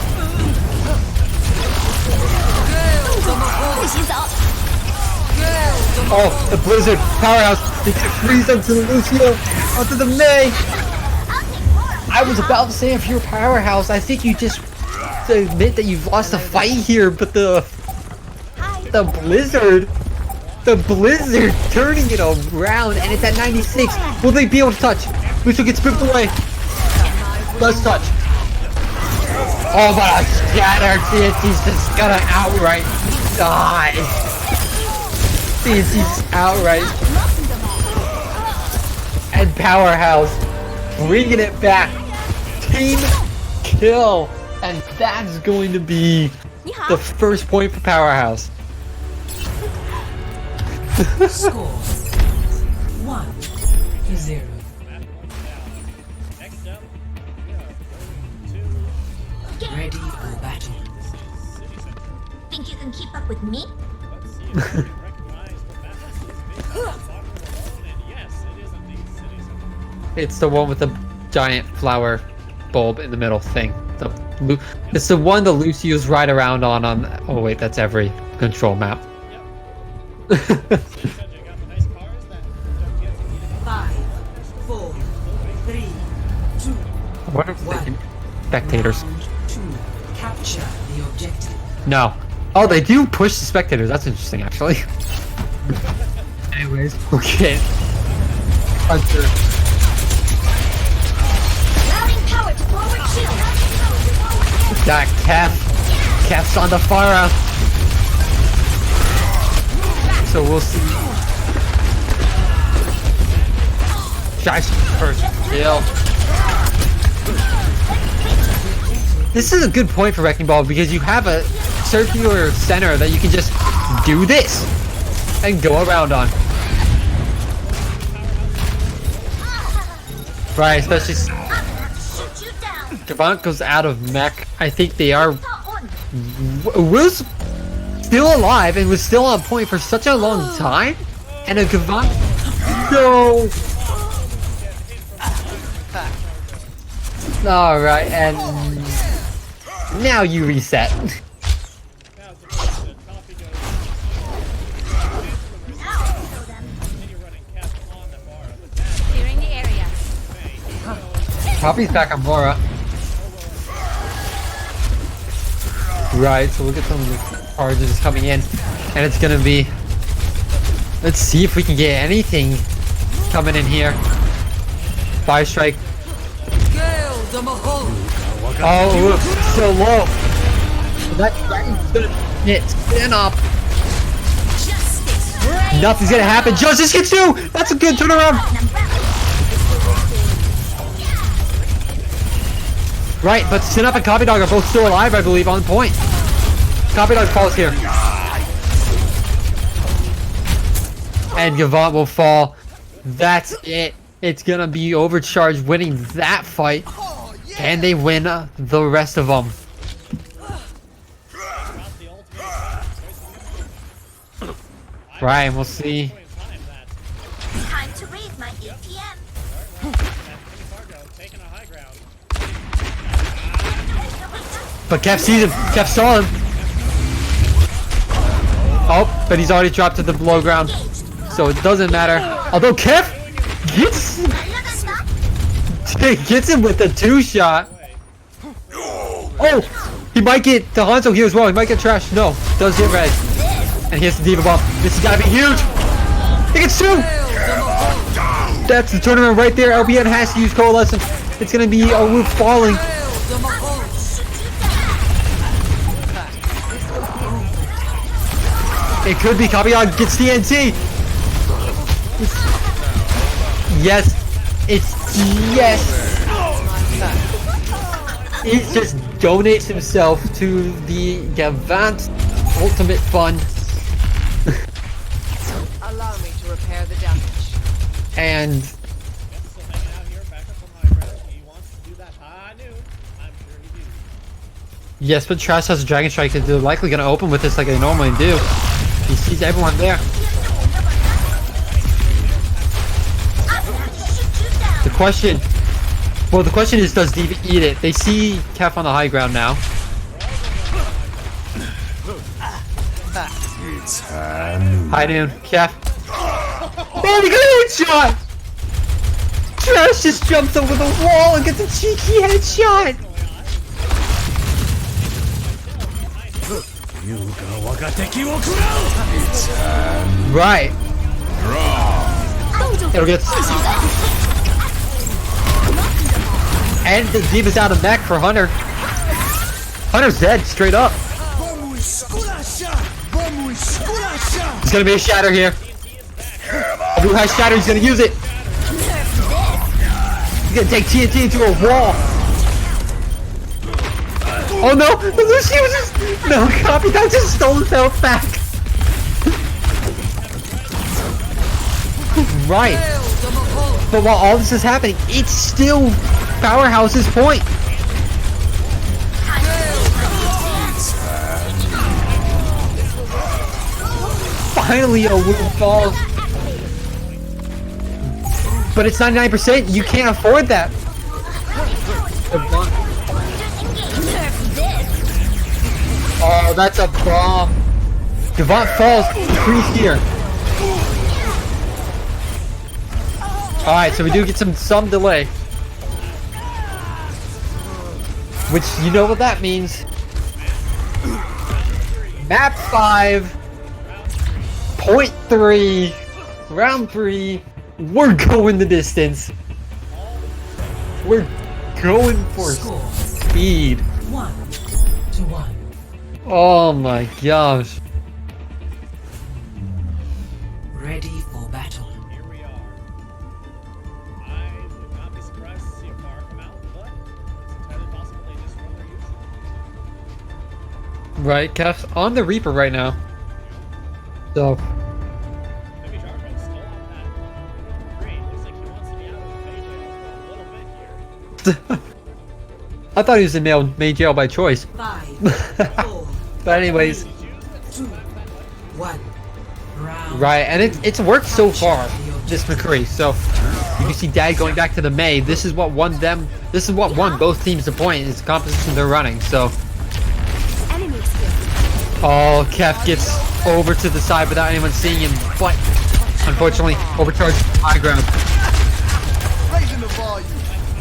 Oh, the Blizzard Powerhouse. They can freeze onto the Lucio, onto the May. I was about to say, if you're Powerhouse, I think you just admit that you've lost the fight here, but the Blizzard turning it around, and it's at 96. Will they be able to touch? Lucio gets stripped away. Let's touch. Oh, but a scatter. TNT's just gonna outright die. TNT's outright. And Powerhouse bringing it back. Team kill. And that's going to be the first point for Powerhouse. Score 1-0. Ready for battle. Think you can keep up with me? It's the one with the giant flower bulb in the middle thing. It's the one the Lucios ride around on. Oh wait, that's every control map. 5, 4, 3, 2, What if they can spectators? round 2. Capture the objective. No. Oh, they do push the spectators. That's interesting, actually. Anyways, okay. Hunter. Routing power to forward shield. That Kef's on the far out. So we'll see. Guys, first kill. This is a good point for Wrecking Ball because you have a circular center that you can just do this and go around on. Right, especially Shoot you down. Gavant goes out of mech. I think they are. On. Was still alive and was still on point for such a long time, and a Gavant. No. All right, and now you reset. Clearing the area. Poppy's back on Mora. Right, so we'll get some of the charges coming in, and it's gonna be. Let's see if we can get anything coming in here. Fire strike. Oh, oops, so low. That dragon's gonna hit. Spin up. Nothing's gonna happen. Justice gets two. That's a good turnaround. Right, but Sin Up and Copy Dog are both still alive, I believe, on point. Copy Dog falls here. And Gavant will fall. That's it. It's gonna be Overcharged winning that fight. And they win the rest of them. Right, we'll see. Time to raise my ATM. But Kef sees him. Kef saw him. Oh, but he's already dropped to the below ground. So it doesn't matter. Although Kef gets him with a 2-shot. Oh, he might get the Hanzo here as well. He might get trashed. No, does get red. And he has the Diva Bomb. This has got to be huge. He gets 2. That's the tournament right there. LBN has to use Coalescence. It's going to be a roof falling. It could be. Kabion gets TNT. Yes. It's yes. He just donates himself to the Gavant Ultimate Fund. Allow me to repair the damage. And yes, but Trash has a Dragon Strike and they're likely going to open with this like they normally do. He sees everyone there. question. Well, the question is, does D.Va eat it? They see Kef on the high ground now. High noon, Kef. Oh, we got a headshot! Trash just jumps over the wall and gets a cheeky headshot! Right. It'll get... And the D.Va's out of mech for Hunter. Hunter's dead, straight up. It's gonna be a shatter here. A blue high shatter, he's gonna use it. He's gonna take TNT into a wall. Oh no! Lucy was just... No, copy, that just stole his health back. Right. But while all this is happening, it's still Powerhouse's point. Finally a win falls. But it's 99%, you can't afford that. Oh, that's a bomb. Devant falls, increase here. Alright, so we do get some delay. Which, you know what that means. Map 5. Point 3. Round 3. We're going the distance. We're going for speed. 1-1. Oh my gosh. Ready for battle. Here we are. I would not be surprised to see a car come out, but it's entirely possible they just run their usual. Right, Kef's on the Reaper right now. So. Maybe Jargo's still on that. Great, looks like he wants to be out of the jail for a little bit here. I thought he was in May jail by choice. 5, 4, But anyways. 2, 1. Round. Right, and it's worked so far, this McCree. So you can see Dad going back to the May. This is what won them. This is what won both teams the point. Is the composition they're running. So. Oh, Kef gets over to the side without anyone seeing him, but unfortunately, overcharged high ground.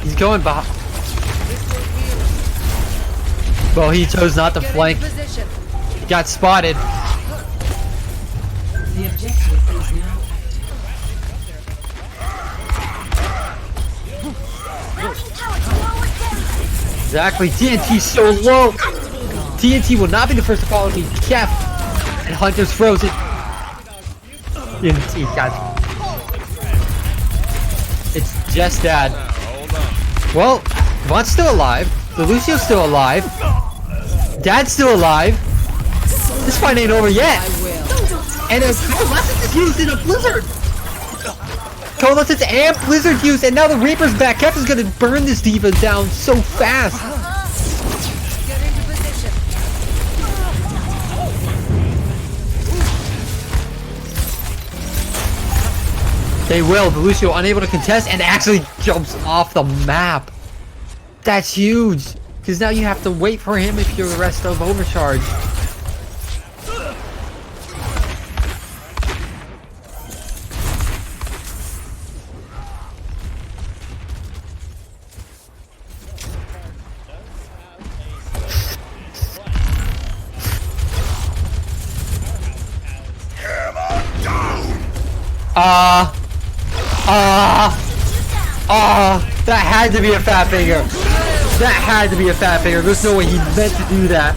He's going back. Well, he chose not to flank. He got spotted. The objective is now active. Exactly. TNT's so low. TNT will not be the first to follow me. Kef and Hunter's frozen. TNT got it. It's just Dad. Well, Devant's still alive. The Lucio's still alive. Dad's still alive. This fight ain't over yet. And a Coalescence is used in a blizzard. Coalescence and blizzard used, and now the Reaper's back. Kef is gonna burn this D.Va down so fast. Get into position. They will. The Lucio unable to contest and actually jumps off the map. That's huge. Because now you have to wait for him if you're the rest of Overcharged. That had to be a fat finger. That had to be a fat finger. There's no way he meant to do that.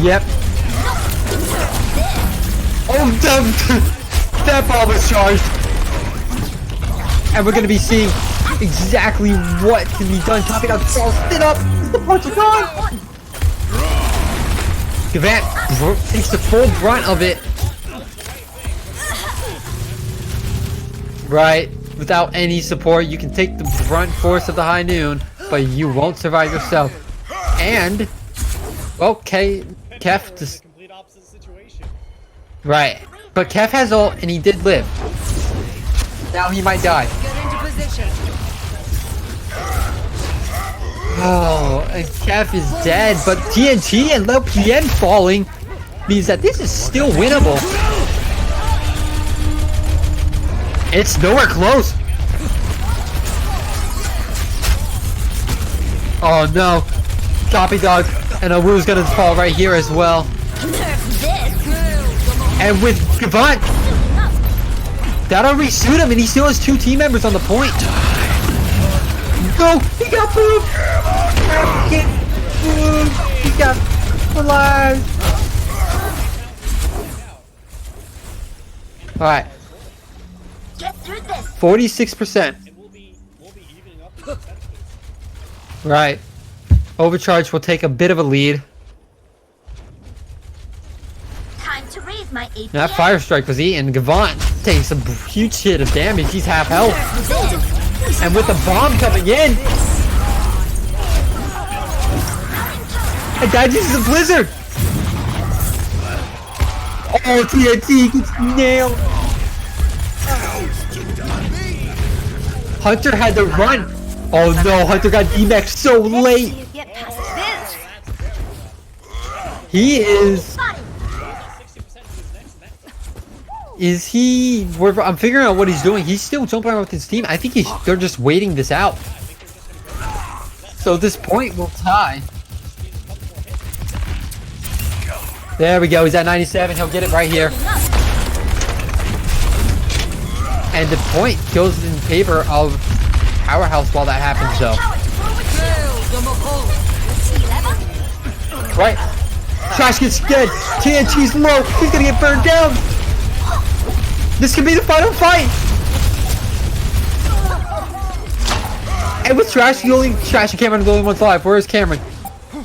Yep. Oh, that ball was charged. And we're going to be seeing exactly what can be done. Topping out the ball. Spin up. The punch is gone. Gavant takes the full brunt of it. Right. Without any support, you can take the brunt force of the high noon, but you won't survive yourself. And, okay, Kef just... Complete opposite situation. Right. But Kef has ult, and he did live. Now he might die. position. Oh, and Kef is dead, but TNT and Low PN falling means that this is still winnable. It's nowhere close. Oh no. Copy dog. And Awu's gonna fall right here as well. And with Gavant, that'll resuit him, and he still has 2 team members on the point. Go! He got moved! Get moved! He got alive! Alright. Get through this. 46%. We'll be evening up the percentages. Right. Overcharged will take a bit of a lead. Time to raise my APM. That fire strike was eaten. Gavant takes a huge hit of damage. He's half health. And with the bomb coming in, and that uses a blizzard. Oh, TNT gets nailed. Hunter had to run. Oh no, Hunter got DMAX so late. You get past this. He is. Is he? I'm figuring out what he's doing. He's still jumping around with his team. I think they're just waiting this out. So this point will tie. There we go. He's at 97. He'll get it right here. And the point goes in favor of Powerhouse while that happens, though. Right. Trash gets dead. TNT's low. He's gonna get burned down. This could be the final fight. And with Trash, Trash and Cameron are the only ones alive. Where is Cameron?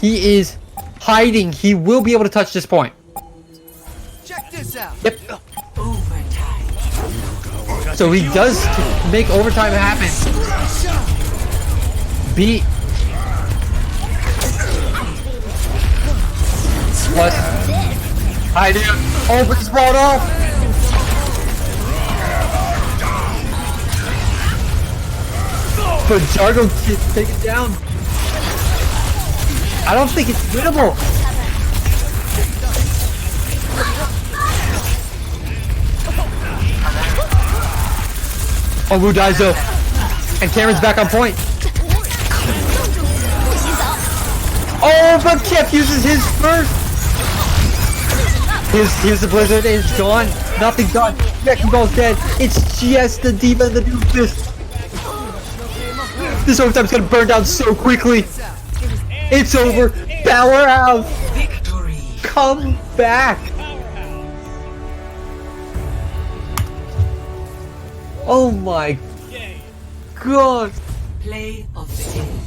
He is hiding. He will be able to touch this point. Check this out. Yep. Overtime. So he does make overtime happen. Beat. What? I do. Opens brought off. But Jargo gets taken down. I don't think it's winnable. Owu dies though. And Cameron's back on point. Oh, but Kef uses his first. Here's the blizzard. It's gone. Nothing's gone. Wrecking Ball's dead. It's just the diva and the doofus. This overtime's gonna burn down so quickly. It's over. Powerhouse. Victory. Come back. Oh my god. Play of the game.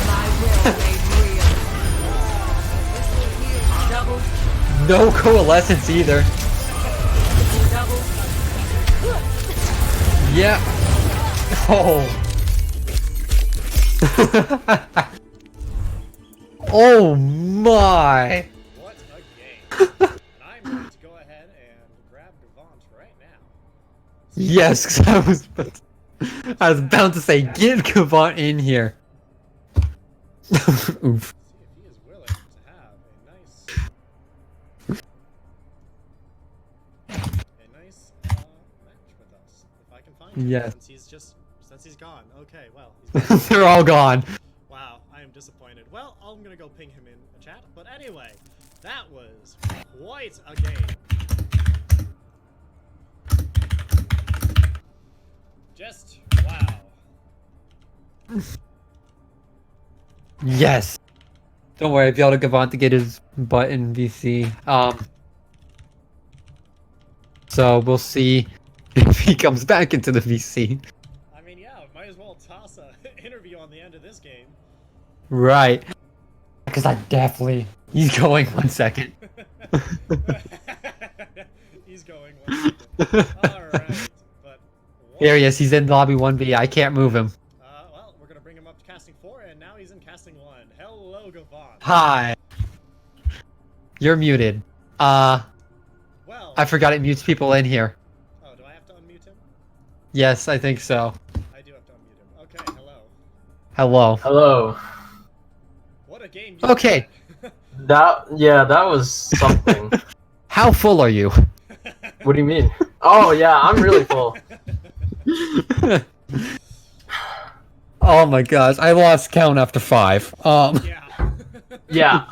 My will made real. Double, No coalescence either. double. Yeah. Oh. Oh my. What a game. And I'm ready to go ahead and grab Devant right now. Yes, because I was bound to say, get Gavant in here. Oof. See if he is willing to have a nice match with us. If I can find him. Yes. Since he's gone. Okay, well, he's gone. They're all gone. Wow, I am disappointed. Well, I'm gonna go ping him in a chat. But anyway, that was quite a game. Just wow. Yes. Don't worry, I'll be able to Gavant to get his butt in VC. So we'll see if he comes back into the VC. I mean, yeah, might as well toss a interview on the end of this game. Right. Because I definitely... He's going 1 second. He's going one second. Alright, but... Here he is, he's in lobby 1B. I can't move him. Well, we're gonna bring him up to casting 4, and now he's in casting 1. Hello, Gavant. Hi. You're muted. Well, I forgot it mutes people in here. Yes, I think so. I do have to unmute him. Okay, hello. Hello. Hello. What a game you Okay. had. That was something. How full are you? What do you mean? Oh yeah, I'm really full. Oh my gosh, I lost count after 5. Yeah. Yeah.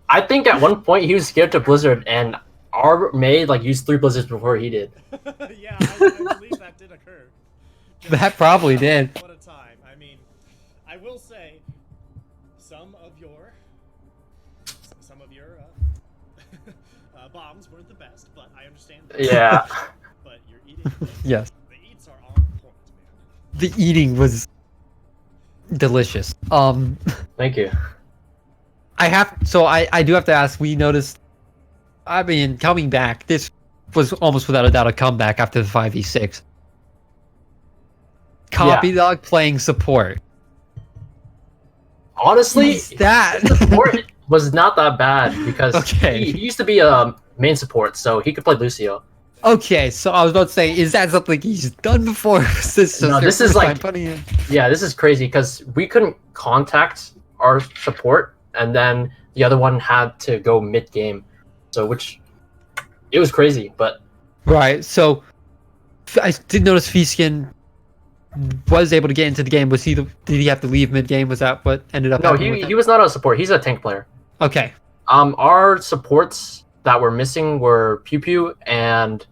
I think at one point he was scared to Blizzard, and our maid like used 3 Blizzards before he did. Yeah, I believe that did occur. That probably did. What a time. I mean, I will say, some of your bombs weren't the best, but I understand that. Yeah. But you're eating. Yes. The eats are on point, man. The eating was delicious. Thank you. I do have to ask, we noticed, I mean, coming back, this was almost without a doubt a comeback after the 5v6. Copy Dog playing support. Honestly, What's that? his support was not that bad because Okay. he used to be a main support, so he could play Lucio. Okay, so I was about to say, is that something he's done before? Is this No, just this their is first time like- putting in? Yeah, this is crazy because we couldn't contact our support, and then the other one had to go mid game, so it was crazy. But Right, so I did notice Feeskin was able to get into the game. Did he have to leave mid game? Was that what ended up no, happening with he it? was not a support. He's a tank player. Okay. Our supports that were missing were Pew Pew and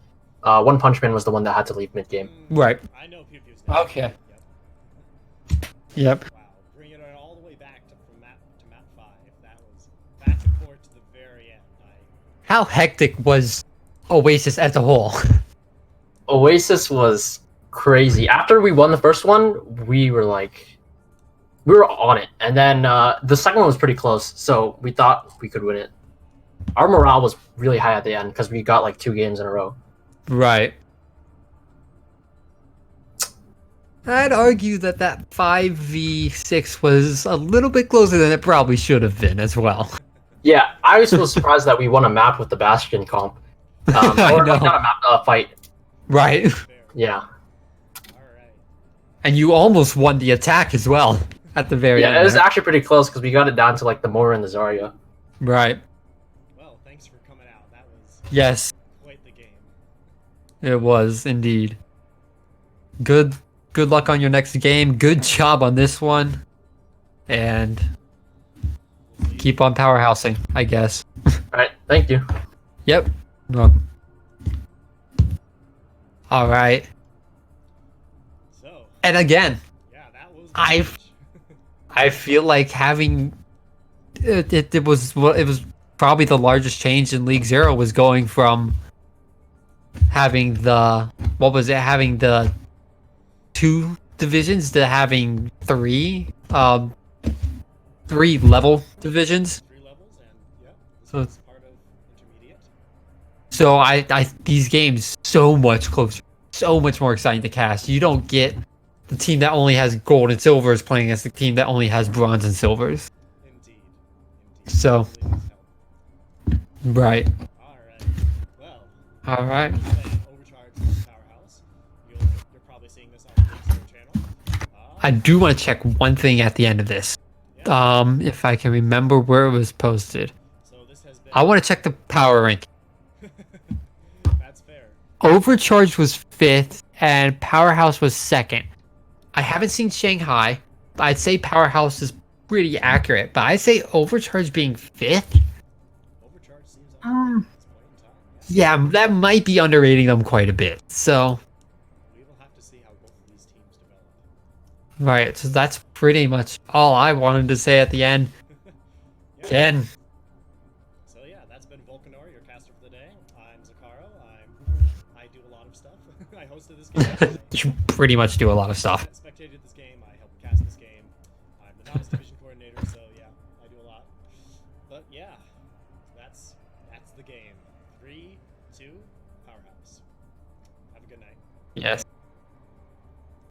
One Punch Man was the one that had to leave mid game. Right. I know Pew Pew's name. Okay. Yep. Wow, bringing it all the way back from map to map 5. That was back and forth to the very end. How hectic was Oasis as a whole? Oasis was crazy. After we won the first one, we were on it, and then the second one was pretty close, so we thought we could win it. Our morale was really high at the end because we got like 2 games in a row. Right. I'd argue that 5v6 was a little bit closer than it probably should have been as well. Yeah, I was surprised that we won a map with the Bastion comp. I Or know. not a map, a fight. Right. Yeah. Alright. And you almost won the attack as well at the very end. Yeah, it was there. actually pretty close because we got it down to like the Mora and the Zarya. Right. Well, thanks for coming out. That was Yes, quite the game. it was indeed. Good luck on your next game. Good job on this one. And keep on powerhousing, I guess. Alright, thank you. Yep. Well. All right. So, And again, yeah, that was I've- match. I feel like having it was probably the largest change in League Zero was going from having having the 2 divisions to having 3 level divisions. 3 levels, and yeah, So this is part of intermediate. So I these games so much closer, so much more exciting to cast. You don't get the team that only has gold and silvers playing against the team that only has bronze and silvers. Indeed. So- Please help. Right. Alright. Well, All right. playing Overcharged with Powerhouse. You're probably seeing this on the League Zero channel. I do want to check one thing at the end of this. If I can remember where it was posted. So this has been I want to check the power rank. That's fair. Overcharged was 5th and Powerhouse was 2nd. I haven't seen Shanghai. I'd say Powerhouse is pretty accurate, but I'd say Overcharged being 5th. Overcharged seems like at this point in time. Yeah, that might be underrating them quite a bit. So, We will have to see how both of these teams develop. right. So that's pretty much all I wanted to say at the end. Yeah. Ken. So yeah, that's been Volcanor, your caster for the day. I'm Zakaro. I do a lot of stuff. I hosted this game. You pretty much do a lot of stuff. Spectated this game. I helped cast this game. I'm the novice division coordinator, so yeah, I do a lot. But yeah, that's the game. 3-2 Powerhouse. Have a good night. Yes.